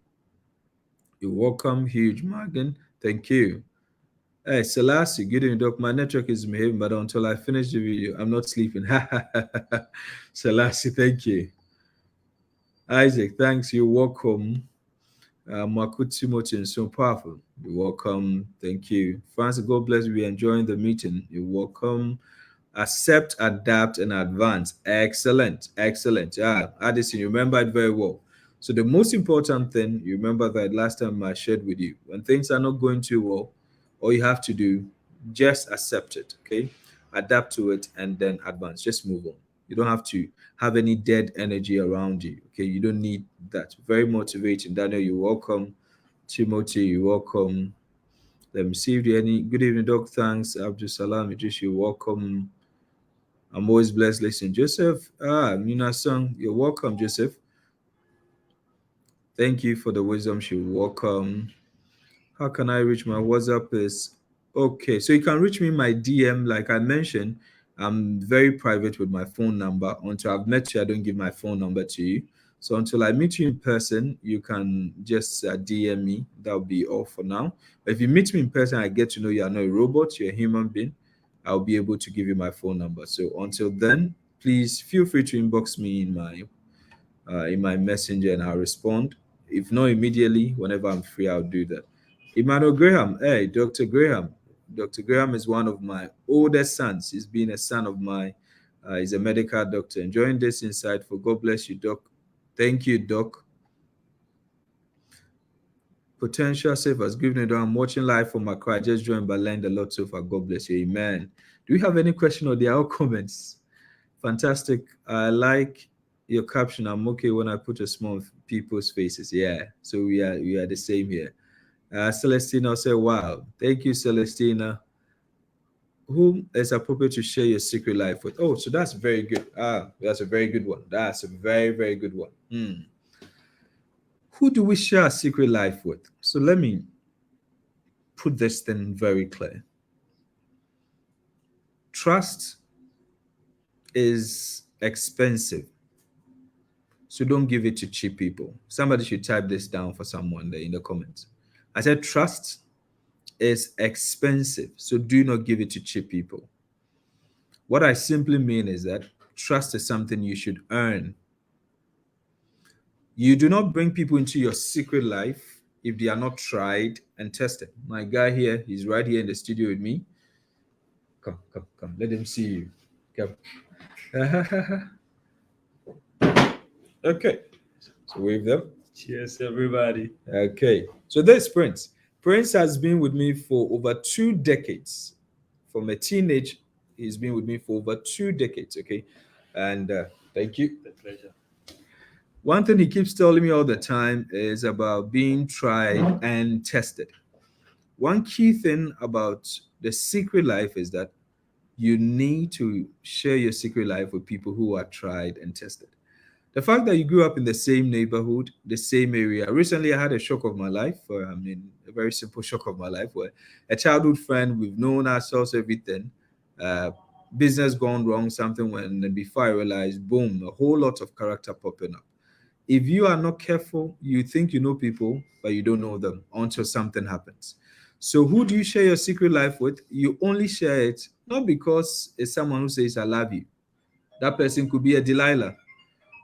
You're welcome, Huge Morgan. Thank you. Hey, Selassie, good evening, Doc. My network is behaving, but until I finish the video, I'm not sleeping. Selassie, thank you. Isaac, thanks. You're welcome. Makuti Motin, so powerful. You're welcome. Thank you. Francis, God bless you. We're enjoying the meeting. You're welcome. Accept, adapt, and advance. Excellent. Excellent. Yeah, Addison, you remember it very well. So the most important thing, you remember that last time I shared with you, when things are not going too well, all you have to do, just accept it, okay? Adapt to it and then advance. Just move on. You don't have to have any dead energy around you, okay? You don't need that. Very motivating. Daniel, you're welcome. Timothy, you're welcome. Let me see if there any. Good evening, Doc. Thanks. Abdul Salam, Idris, you're welcome. I'm always blessed. Listen, Joseph. Mina Song, you're welcome, Joseph. Thank you for the wisdom. You're welcome. How can I reach my WhatsApp is okay. So you can reach me in my DM. Like I mentioned, I'm very private with my phone number. Until I've met you, I don't give my phone number to you. So until I meet you in person, you can just DM me. That'll be all for now. But if you meet me in person, I get to know you are not a robot, you're a human being. I'll be able to give you my phone number. So until then, please feel free to inbox me in my messenger and I'll respond. If not immediately, whenever I'm free, I'll do that. Emmanuel Graham, hey, Dr. Graham. Dr. Graham is one of my oldest sons. He's been a son of mine. He's a medical doctor. Enjoying this insightful. God bless you, Doc. Thank you, Doc. Potential savers, giving it. I'm watching live from Accra. I just joined, but learned a lot so far. God bless you. Amen. Do we have any question or there are comments? Fantastic. I like your caption. I'm okay when I put a small people's faces. Yeah. So we are the same here. Celestina said, wow. Thank you, Celestina. Who is appropriate to share your secret life with? Oh, so that's very good. That's a very good one. That's a very, very good one. Who do we share our secret life with? So let me put this thing very clear. Trust is expensive. So don't give it to cheap people. Somebody should type this down for someone there in the comments. I said trust is expensive. So do not give it to cheap people. What I simply mean is that trust is something you should earn. You do not bring people into your secret life if they are not tried and tested. My guy here, he's right here in the studio with me. Come, come, come. Let him see you. Come. Okay. So wave them. Cheers, everybody. Okay. So there's Prince. Prince has been with me for over 2 decades. From a teenage, he's been with me for over 2 decades. Okay. And thank you. The pleasure. One thing he keeps telling me all the time is about being tried and tested. One key thing about the secret life is that you need to share your secret life with people who are tried and tested. The fact that you grew up in the same neighborhood, the same area. Recently, I had a shock of my life. A very simple shock of my life where a childhood friend, we've known ourselves, everything, uh, business gone wrong, something went, and then before I realized, boom, a whole lot of character popping up. If you are not careful, you think you know people, but you don't know them until something happens. So, who do you share your secret life with? You only share it not because it's someone who says, I love you. That person could be a Delilah,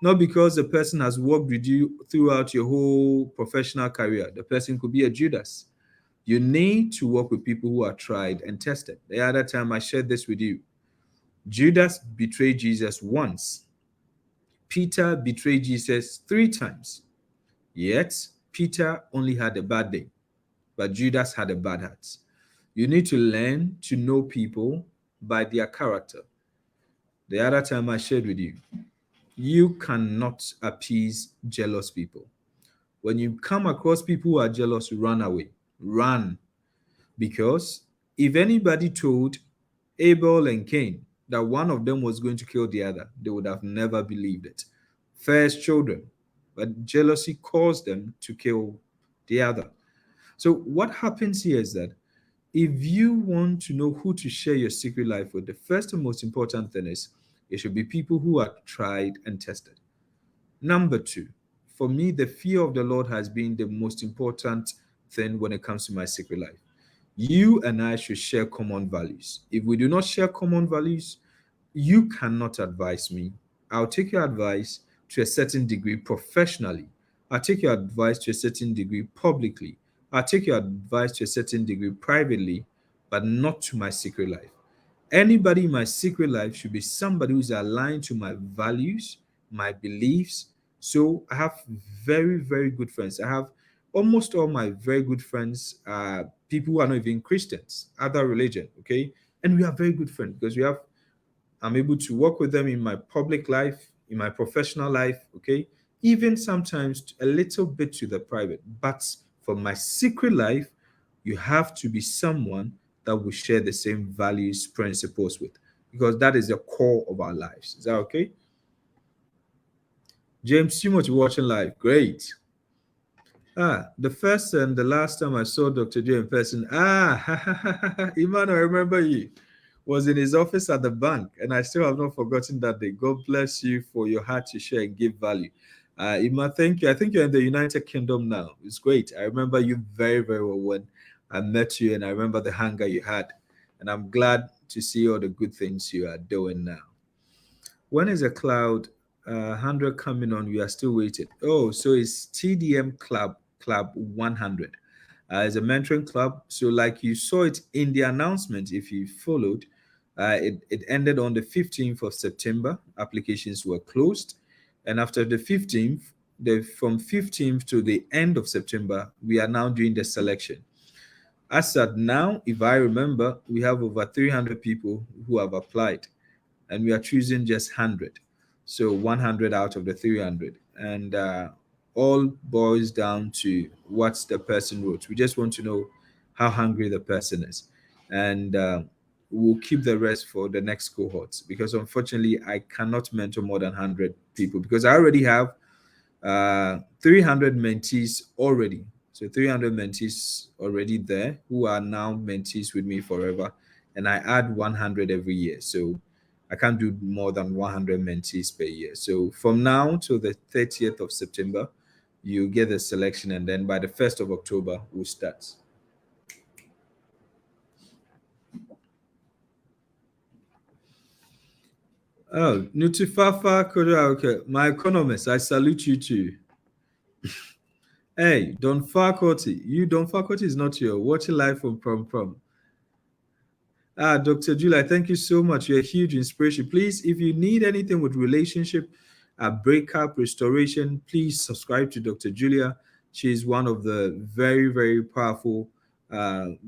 not because the person has worked with you throughout your whole professional career. The person could be a Judas. You need to work with people who are tried and tested. The other time I shared this with you, Judas betrayed Jesus once. Peter betrayed Jesus 3 times. Yet, Peter only had a bad day, but Judas had a bad heart. You need to learn to know people by their character. The other time I shared with you, you cannot appease jealous people. When you come across people who are jealous, run away. Run. Because if anybody told Abel and Cain that one of them was going to kill the other, they would have never believed it. First children, but jealousy caused them to kill the other. So, what happens here is that if you want to know who to share your secret life with, the first and most important thing is it should be people who are tried and tested. Number two, for me, the fear of the Lord has been the most important thing when it comes to my secret life. You and I should share common values. If we do not share common values, you cannot advise me. I'll take your advice to a certain degree professionally. I'll take your advice to a certain degree publicly. I'll take your advice to a certain degree privately, but not to my secret life. Anybody in my secret life should be somebody who's aligned to my values, my beliefs. So I have very, very good friends. I have almost all my very good friends are people who are not even Christians, other religion, okay? And we are very good friends because I'm able to work with them in my public life, in my professional life, okay? Even sometimes a little bit to the private. But for my secret life, you have to be someone that will share the same values, principles with, because that is the core of our lives. Is that okay? James, too much watching live. Great. The first and the last time I saw Dr. J in person, Iman, I remember you, was in his office at the bank, and I still have not forgotten that day. God bless you for your heart to share and give value. Iman, thank you. I think you're in the United Kingdom now. It's great. I remember you very, very well when I met you, and I remember the hunger you had. And I'm glad to see all the good things you are doing now. When is a cloud 100 coming on? We are still waiting. Oh, so it's TDM Club 100. It's a mentoring club. So, like you saw it in the announcement, if you followed, it ended on the 15th of September. Applications were closed. And after the 15th, from 15th to the end of September, we are now doing the selection. As at now, if I remember, we have over 300 people who have applied and we are choosing just 100. So 100 out of the 300. And all boils down to what the person wrote. We just want to know how hungry the person is. And we'll keep the rest for the next cohorts because unfortunately, I cannot mentor more than 100 people because I already have 300 mentees already. So 300 mentees already there who are now mentees with me forever. And I add 100 every year. So I can't do more than 100 mentees per year. So from now till the 30th of September, you get the selection. And then by the 1st of October, we'll start. Oh, Nutifafa Korea, okay. My economist, I salute you too. Hey, Don Faculty. Don Faculty is not here. Watching live from Prom. Dr. Julia, thank you so much. You're a huge inspiration. Please, if you need anything with relationship, breakup, restoration, please subscribe to Dr. Julia. She's one of the very, very powerful.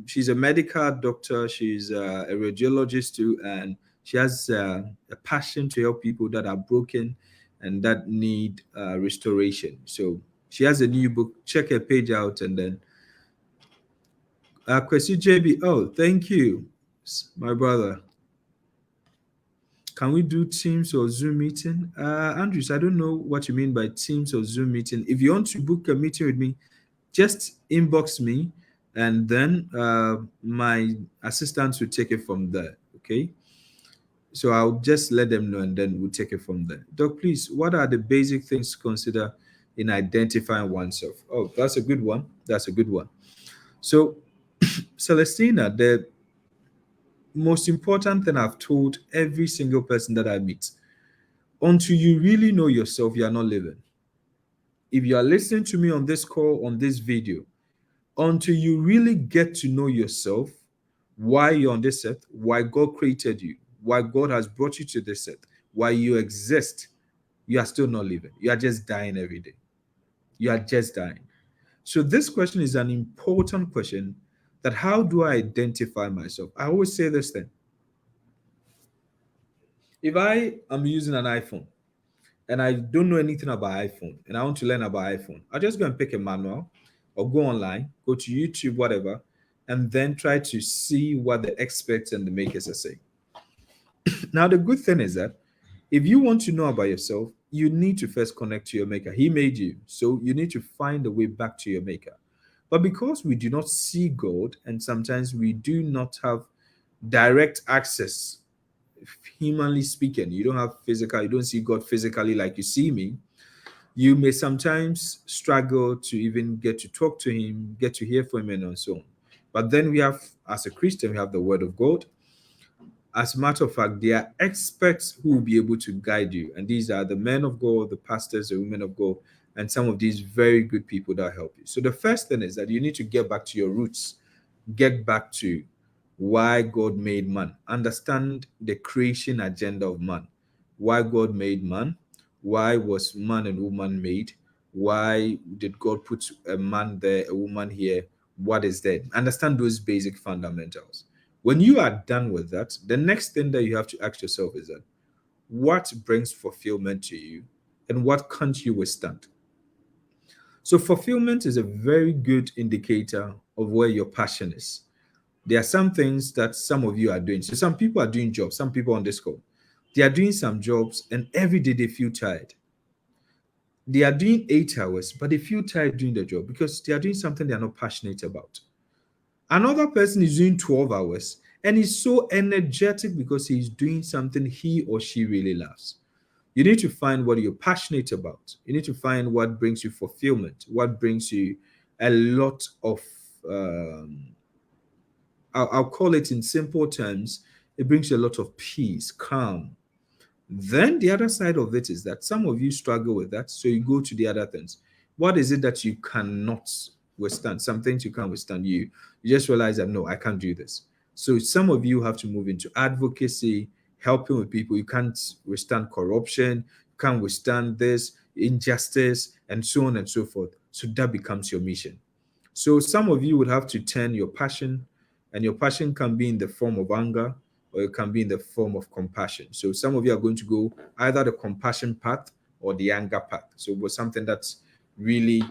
She's a medical doctor. She's a radiologist too, and she has a passion to help people that are broken and that need restoration. So she has a new book. Check her page out, and then Kwesi JB. Oh, thank you, my brother. Can we do Teams or Zoom meeting? Andrews, I don't know what you mean by Teams or Zoom meeting. If you want to book a meeting with me, just inbox me, and then my assistants will take it from there. Okay. So I'll just let them know, and then we'll take it from there. Doc, please, what are the basic things to consider in identifying oneself? Oh, that's a good one. That's a good one. So, Celestina, the most important thing I've told every single person that I meet, until you really know yourself, you are not living. If you are listening to me on this call, on this video, until you really get to know yourself, why you're on this earth, why God created you, why God has brought you to this earth, why you exist, you are still not living. You are just dying every day. You are just dying. So this question is an important question, that how do I identify myself? I always say this thing. If I am using an iPhone and I don't know anything about iPhone and I want to learn about iPhone, I'll just go and pick a manual or go online, go to YouTube, whatever, and then try to see what the experts and the makers are saying. Now, the good thing is that if you want to know about yourself, you need to first connect to your maker. He made you. So you need to find a way back to your maker. But because we do not see God, and sometimes we do not have direct access, humanly speaking, you don't have physical, you don't see God physically like you see me, you may sometimes struggle to even get to talk to him, get to hear from him, and so on. But then we have, as a Christian, we have the word of God. As a matter of fact, there are experts who will be able to guide you. And these are the men of God, the pastors, the women of God, and some of these very good people that help you. So the first thing is that you need to get back to your roots, get back to why God made man, understand the creation agenda of man, why God made man, why was man and woman made, why did God put a man there, a woman here, what is that? Understand those basic fundamentals. When you are done with that, the next thing that you have to ask yourself is that what brings fulfillment to you and what can't you withstand? So, fulfillment is a very good indicator of where your passion is. There are some things that some of you are doing. So, some people are doing jobs, some people on this call, they are doing some jobs and every day they feel tired. They are doing 8 hours, but they feel tired doing the job because they are doing something they are not passionate about. Another person is doing 12 hours and is so energetic because he's doing something he or she really loves. You need to find what you're passionate about. You need to find what brings you fulfillment, what brings you a lot of, I'll call it in simple terms, it brings you a lot of peace, calm. Then the other side of it is that some of you struggle with that. So you go to the other things. What is it that you cannot withstand? Some things you can't withstand. You just realize that no, I can't do this. So some of you have to move into advocacy, helping with people. You can't withstand corruption, you can't withstand this, injustice, and so on and so forth. So that becomes your mission. So some of you would have to turn your passion, and your passion can be in the form of anger or it can be in the form of compassion. So some of you are going to go either the compassion path or the anger path. So it was something that's really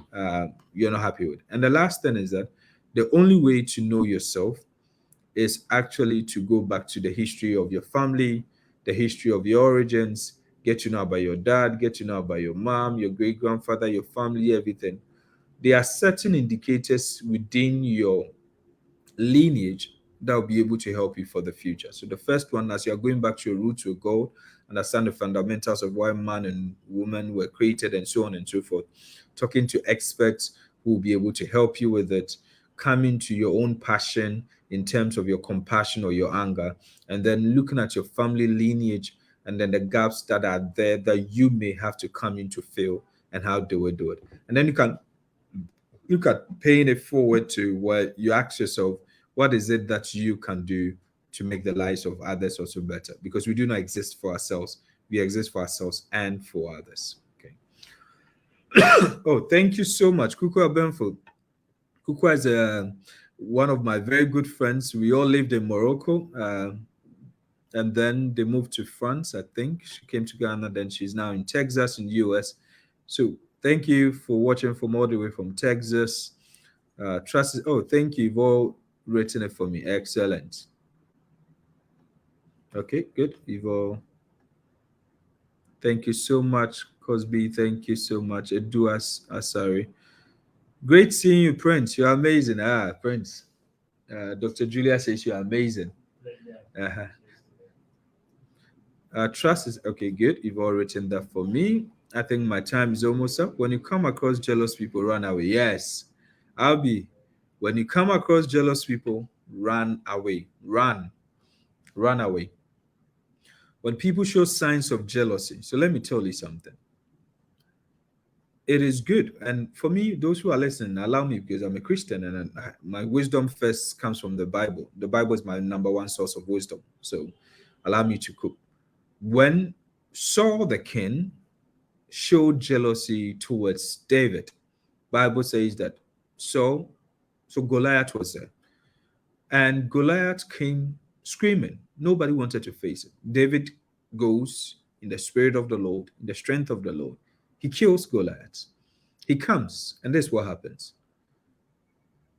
you're not happy with. And the last thing is that the only way to know yourself is actually to go back to the history of your family, the history of your origins, get to know about your dad, get to know about your mom, your great grandfather, your family, everything. There are certain indicators within your lineage that will be able to help you for the future. So the first one, as you're going back to your roots with God, understand the fundamentals of why man and woman were created and so on and so forth. Talking to experts who will be able to help you with it, coming to your own passion in terms of your compassion or your anger, and then looking at your family lineage and then the gaps that are there that you may have to come in to fill and how do we do it. And then you can look at paying it forward to where you ask yourself, what is it that you can do to make the lives of others also better? Because we do not exist for ourselves, we exist for ourselves and for others. Okay. Oh, thank you so much, Kuku Abenfo. Kuku is one of my very good friends. We all lived in Morocco, and then they moved to France. I think she came to Ghana, then she's now in Texas in the US. So thank you for watching from all the way from Texas. Trust. Oh, thank you. You've all written it for me. Excellent. Okay, good. You've all Thank you so much, Cosby. Thank you so much. Eduas Asari. Great seeing you, Prince. You're amazing. Prince. Dr. Julia says you're amazing. Uh-huh. Trust is okay, good. You've all written that for me. I think my time is almost up. When you come across jealous people, run away. Yes, I'll be. When you come across jealous people, run away. Run away. When people show signs of jealousy, so let me tell you something. It is good. And for me, those who are listening, allow me because I'm a Christian and my wisdom first comes from the Bible. The Bible is my number one source of wisdom. So allow me to cook. When Saul the king showed jealousy towards David, Bible says that Saul, so Goliath was there. And Goliath came screaming. Nobody wanted to face it. David goes in the spirit of the Lord, in the strength of the Lord. He kills Goliath. He comes, and this is what happens.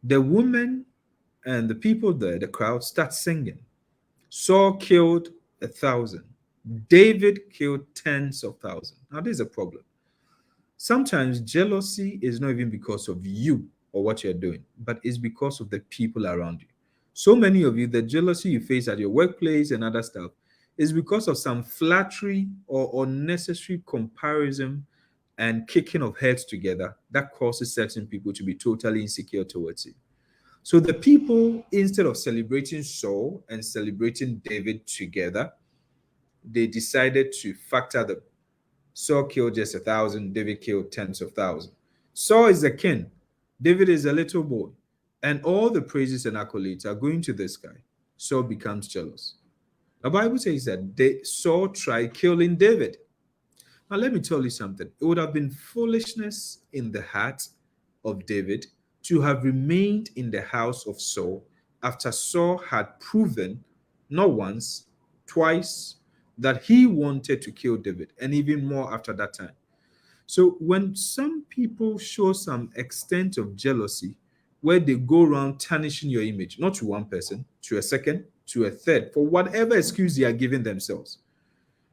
The women and the people there, the crowd, start singing. Saul killed 1,000. David killed tens of thousands. Now, there's a problem. Sometimes jealousy is not even because of you or what you're doing, but it's because of the people around you. So many of you, the jealousy you face at your workplace and other stuff is because of some flattery or unnecessary comparison and kicking of heads together that causes certain people to be totally insecure towards you. So the people, instead of celebrating Saul and celebrating David together, they decided to factor them. Saul killed just 1,000, David killed tens of thousands. Saul is the king, David is a little boy, and all the praises and accolades are going to this guy. Saul becomes jealous. The Bible says that Saul tried killing David. Now, let me tell you something. It would have been foolishness in the heart of David to have remained in the house of Saul after Saul had proven not once, twice, that he wanted to kill David, and even more after that time. So when some people show some extent of jealousy where they go around tarnishing your image, not to one person, to a second, to a third, for whatever excuse they are giving themselves.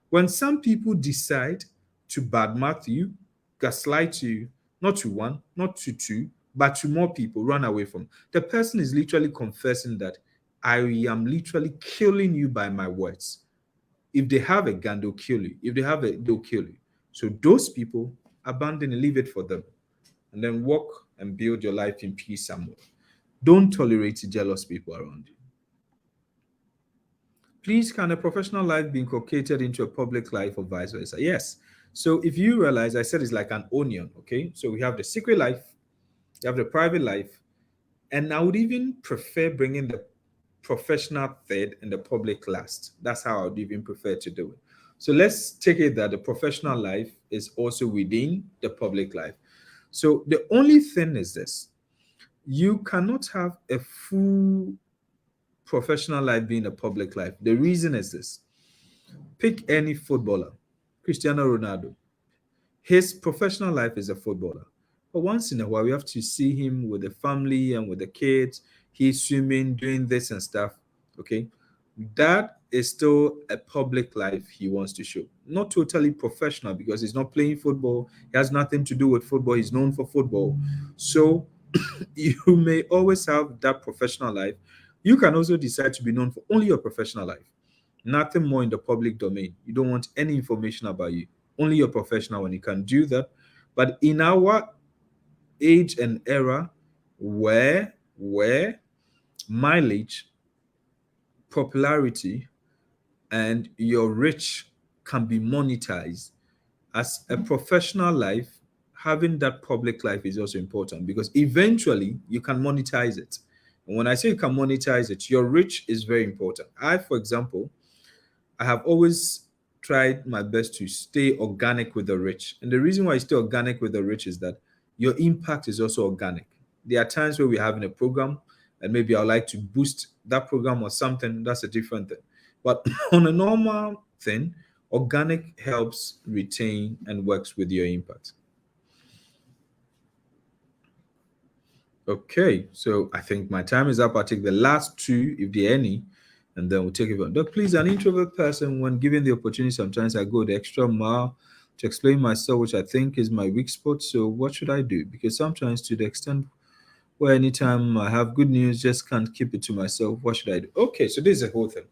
When some people decide to badmouth you, gaslight you, not to one, not to two, but to more people, run away from. The person is literally confessing that I am literally killing you by my words. If they have a gun, they'll kill you. If they have they'll kill you. So those people, abandon and leave it for them. And then walk and build your life in peace somewhere. Don't tolerate jealous people around you. Please, can a professional life be inculcated into a public life or vice versa? Yes. So if you realize, I said it's like an onion, okay? So we have the secret life, you have the private life, and I would even prefer bringing the professional third and the public last. That's how I would even prefer to do it. So let's take it that the professional life is also within the public life. So the only thing is this: you cannot have a full professional life being a public life. The reason is this: pick any footballer, Cristiano Ronaldo. His professional life is a footballer. But once in a while, we have to see him with the family and with the kids. He's swimming, doing this and stuff. Okay. That is still a public life he wants to show. Not totally professional because he's not playing football. He has nothing to do with football. He's known for football. So you may always have that professional life. You can also decide to be known for only your professional life. Nothing more in the public domain. You don't want any information about you. Only your professional one. You can do that. But in our age and era where mileage, popularity, and your rich can be monetized, as a professional life, having that public life is also important because eventually you can monetize it. And when I say you can monetize it, your reach is very important. For example, I have always tried my best to stay organic with the rich. And the reason why I stay organic with the rich is that your impact is also organic. There are times where we're having a program and maybe I'd like to boost that program or something. That's a different thing. But on a normal thing, organic helps retain and works with your impact. Okay, so I think my time is up. I'll take the last two, if there are any. and then we'll take it from. Doc, please, an introvert person, when given the opportunity, sometimes I go the extra mile to explain myself, which I think is my weak spot. So what should I do? Because sometimes, to the extent where anytime I have good news, just can't keep it to myself. What should I do? Okay, so this is the whole thing.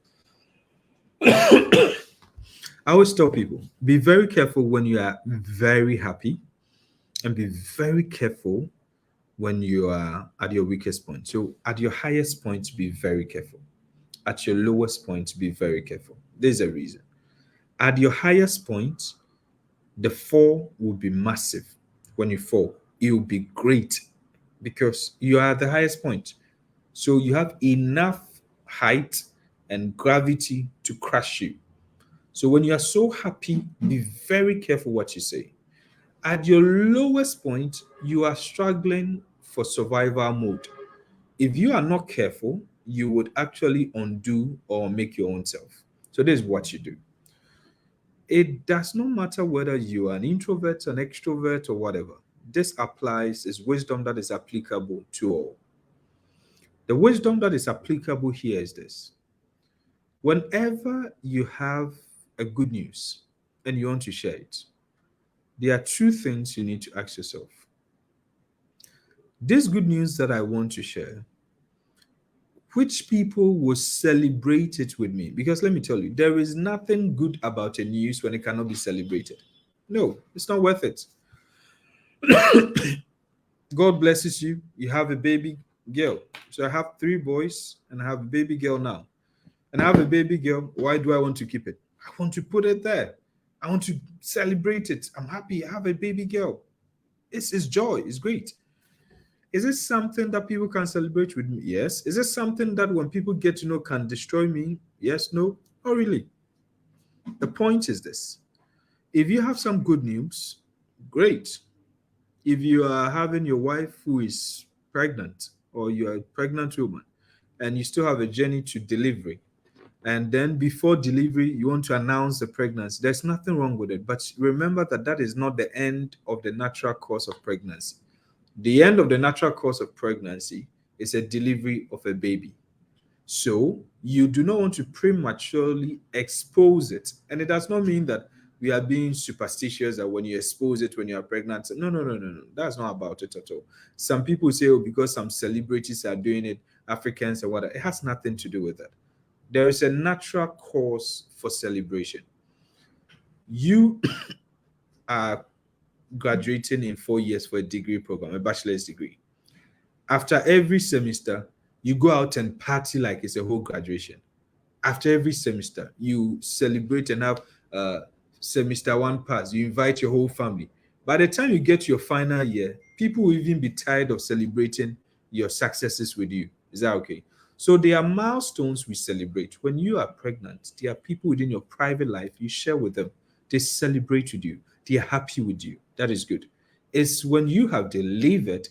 I always tell people, be very careful when you are very happy, and be very careful when you are at your weakest point. So at your highest point, be very careful. At your lowest point, be very careful. There's a reason. At your highest point, the fall will be massive. When you fall, it will be great because you are at the highest point. So you have enough height and gravity to crush you. So when you are so happy, be very careful what you say. At your lowest point, you are struggling for survival mode. If you are not careful, you would actually undo or make your own self. So this is what you do. It does not matter whether you are an introvert, an extrovert, or whatever. This applies is wisdom that is applicable to all. The wisdom that is applicable here is this. Whenever you have a good news and you want to share it, there are two things you need to ask yourself. This good news that I want to share, which people will celebrate it with me? Because let me tell you, there is nothing good about a news when it cannot be celebrated. No, it's not worth it. God blesses you. You have a baby girl. So I have three boys and I have a baby girl now. And I have a baby girl. Why do I want to keep it? I want to put it there. I want to celebrate it. I'm happy I have a baby girl. It's joy. It's great. Is it something that people can celebrate with me? Yes. Is it something that when people get to know can destroy me? Yes, no, not really. The point is this. If you have some good news, great. If you are having your wife who is pregnant, or you are a pregnant woman and you still have a journey to delivery, and then before delivery you want to announce the pregnancy, there's nothing wrong with it. But remember that that is not the end of the natural course of pregnancy. The end of the natural course of pregnancy is a delivery of a baby. So you do not want to prematurely expose it. And it does not mean that we are being superstitious that when you expose it when you are pregnant. No, no, no, no, no. That's not about it at all. Some people say, oh, because some celebrities are doing it, Africans or whatever. It has nothing to do with that. There is a natural cause for celebration. You are graduating in 4 years for a degree program, a bachelor's degree. After every semester, you go out and party like it's a whole graduation. After every semester, you celebrate and have semester one pass. You invite your whole family. By the time you get to your final year, people will even be tired of celebrating your successes with you. Is that okay? So there are milestones we celebrate. When you are pregnant, there are people within your private life you share with them. They celebrate with you. They are happy with you. That is good. It's when you have delivered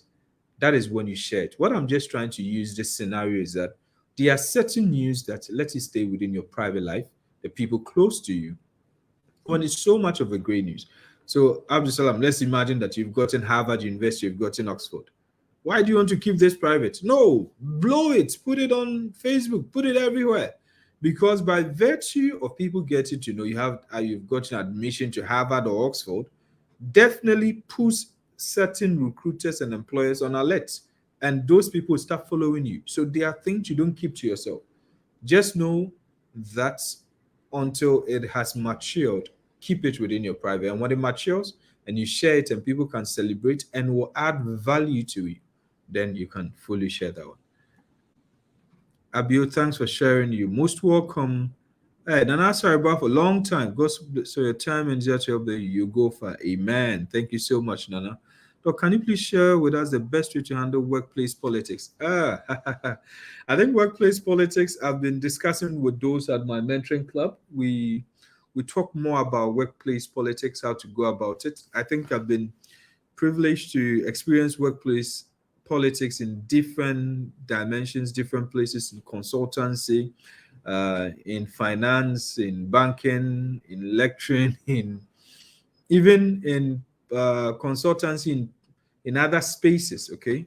that is when you share it. What I'm just trying to use this scenario is that there are certain news that let it stay within your private life, the people close to you, when it's so much of a great news. So, Abdul Salam, let's imagine that you've gotten Harvard University, you've gotten Oxford. Why do you want to keep this private? No, blow it, put it on Facebook, put it everywhere. Because by virtue of people getting to know you've gotten admission to Harvard or Oxford, definitely puts certain recruiters and employers on alert, and those people start following you. So there are things you don't keep to yourself. Just know that until it has matured, keep it within your private. And when it matures and you share it and people can celebrate and will add value to you, then you can fully share that one. Abil, thanks for sharing. You most welcome. Hey, Nana, sorry about for a long time. Go so your time and just help that you go for. Amen. Thank you so much, Nana. So can you please share with us the best way to handle workplace politics? I think workplace politics I've been discussing with those at my mentoring club. We talk more about workplace politics, how to go about it. I think I've been privileged to experience workplace politics in different dimensions, different places in consultancy, in finance, in banking, in lecturing, in even in consultancy in other spaces. Okay,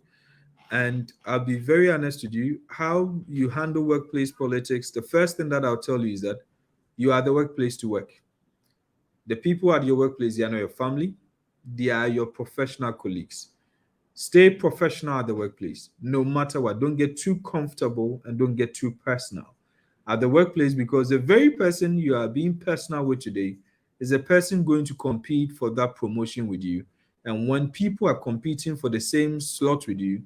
And I'll be very honest with you, how you handle workplace politics, the first thing that I'll tell you is that you are the workplace to work. The people at your workplace, they are not your family, they are your professional colleagues. Stay professional at the workplace, no matter what. Don't get too comfortable and don't get too personal at the workplace, because the very person you are being personal with today is a person going to compete for that promotion with you. And when people are competing for the same slot with you,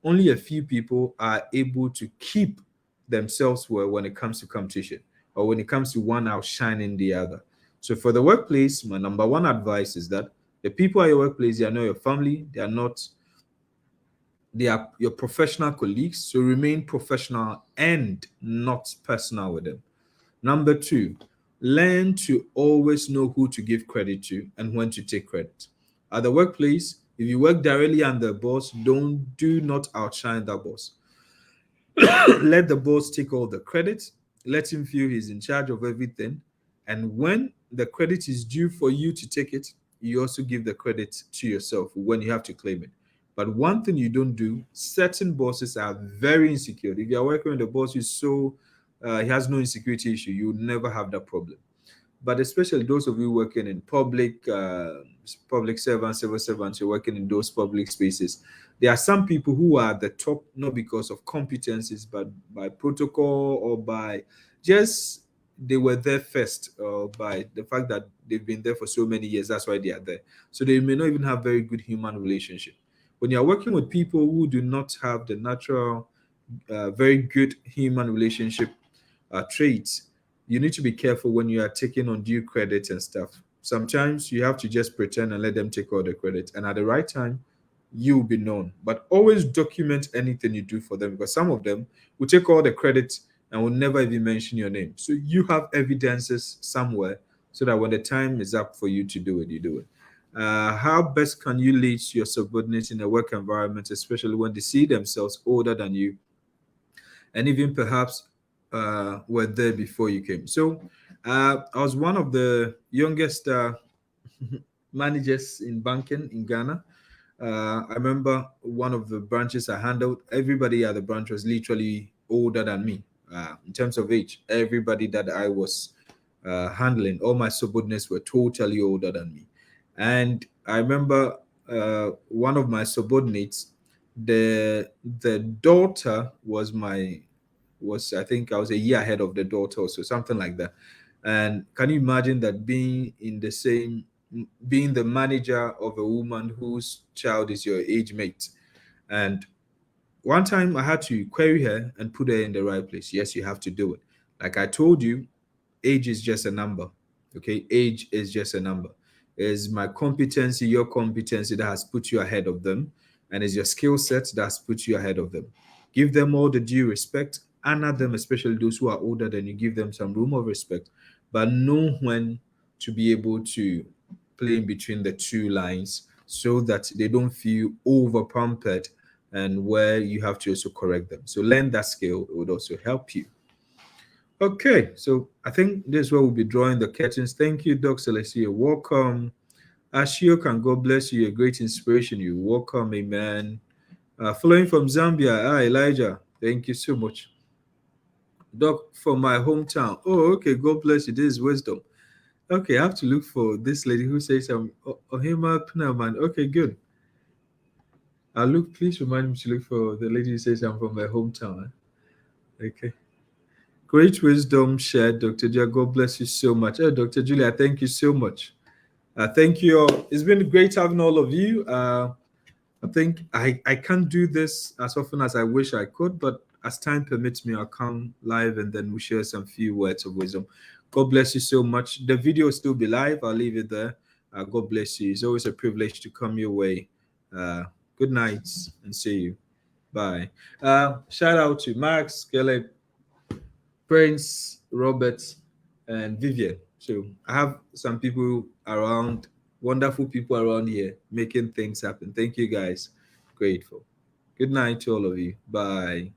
only a few people are able to keep themselves well when it comes to competition, or when it comes to one outshining the other. So for the workplace, my number one advice is that the people at your workplace, they are not your family, they are your professional colleagues. So remain professional and not personal with them. Number two, learn to always know who to give credit to and when to take credit. At the workplace, if you work directly under the boss, do not outshine that boss. Let the boss take all the credit. Let him feel he's in charge of everything. And when the credit is due for you to take it, you also give the credit to yourself when you have to claim it. But one thing you don't do, certain bosses are very insecure. If you're working with a boss who's he has no insecurity issue, you'll never have that problem. But especially those of you working in public servants, civil servants, you're working in those public spaces. There are some people who are at the top not because of competencies, but by protocol, or by just they were there first, or by the fact that they've been there for so many years. That's why they are there. So they may not even have very good human relationship. When you're working with people who do not have the natural, very good human relationship traits, you need to be careful when you are taking undue credit and stuff. Sometimes you have to just pretend and let them take all the credit, and at the right time, you'll be known. But always document anything you do for them, because some of them will take all the credit and will never even mention your name. So you have evidences somewhere, so that when the time is up for you to do it, you do it. How best can you lead your subordinates in a work environment, especially when they see themselves older than you, and even perhaps were there before you came? So I was one of the youngest managers in banking in Ghana. I remember one of the branches I handled, everybody at the branch was literally older than me in terms of age. Everybody that I was handling, all my subordinates were totally older than me. And I remember one of my subordinates, the daughter was I think I was a year ahead of the daughter, or so something like that. And can you imagine that, being the manager of a woman whose child is your age mate? And one time I had to query her and put her in the right place. Yes, you have to do it. Like I told you, age is just a number. Okay, age is just a number. Is my competency your competency that has put you ahead of them, and is your skill set that has put you ahead of them? Give them all the due respect, honor them, especially those who are older than you. Give them some room of respect, but know when to be able to play in between the two lines, so that they don't feel over pampered, and where you have to also correct them. So learn that skill. It would also help you. Okay, so I think this is where we'll be drawing the curtains. Thank you, Doc Celestia. Welcome. Ashio, can God bless you. A great inspiration. You welcome, amen. Following from Zambia, Elijah. Thank you so much. Doc, from my hometown. Oh, okay. God bless you. This is wisdom. Okay, I have to look for this lady who says Ohima Pnaman. Okay, good. I'll look. Please remind me to look for the lady who says I'm from my hometown. Okay. Great wisdom shared, Dr. Julia. God bless you so much. Dr. Julia, thank you so much. Thank you all. It's been great having all of you. I think I can't do this as often as I wish I could, but as time permits me, I'll come live and then we share some few words of wisdom. God bless you so much. The video will still be live. I'll leave it there. God bless you. It's always a privilege to come your way. Good night and see you. Bye. Shout out to Max, Skelet, Prince, Robert, and Vivian. So I have some people around, wonderful people around here making things happen. Thank you guys. Grateful. Good night to all of you. Bye.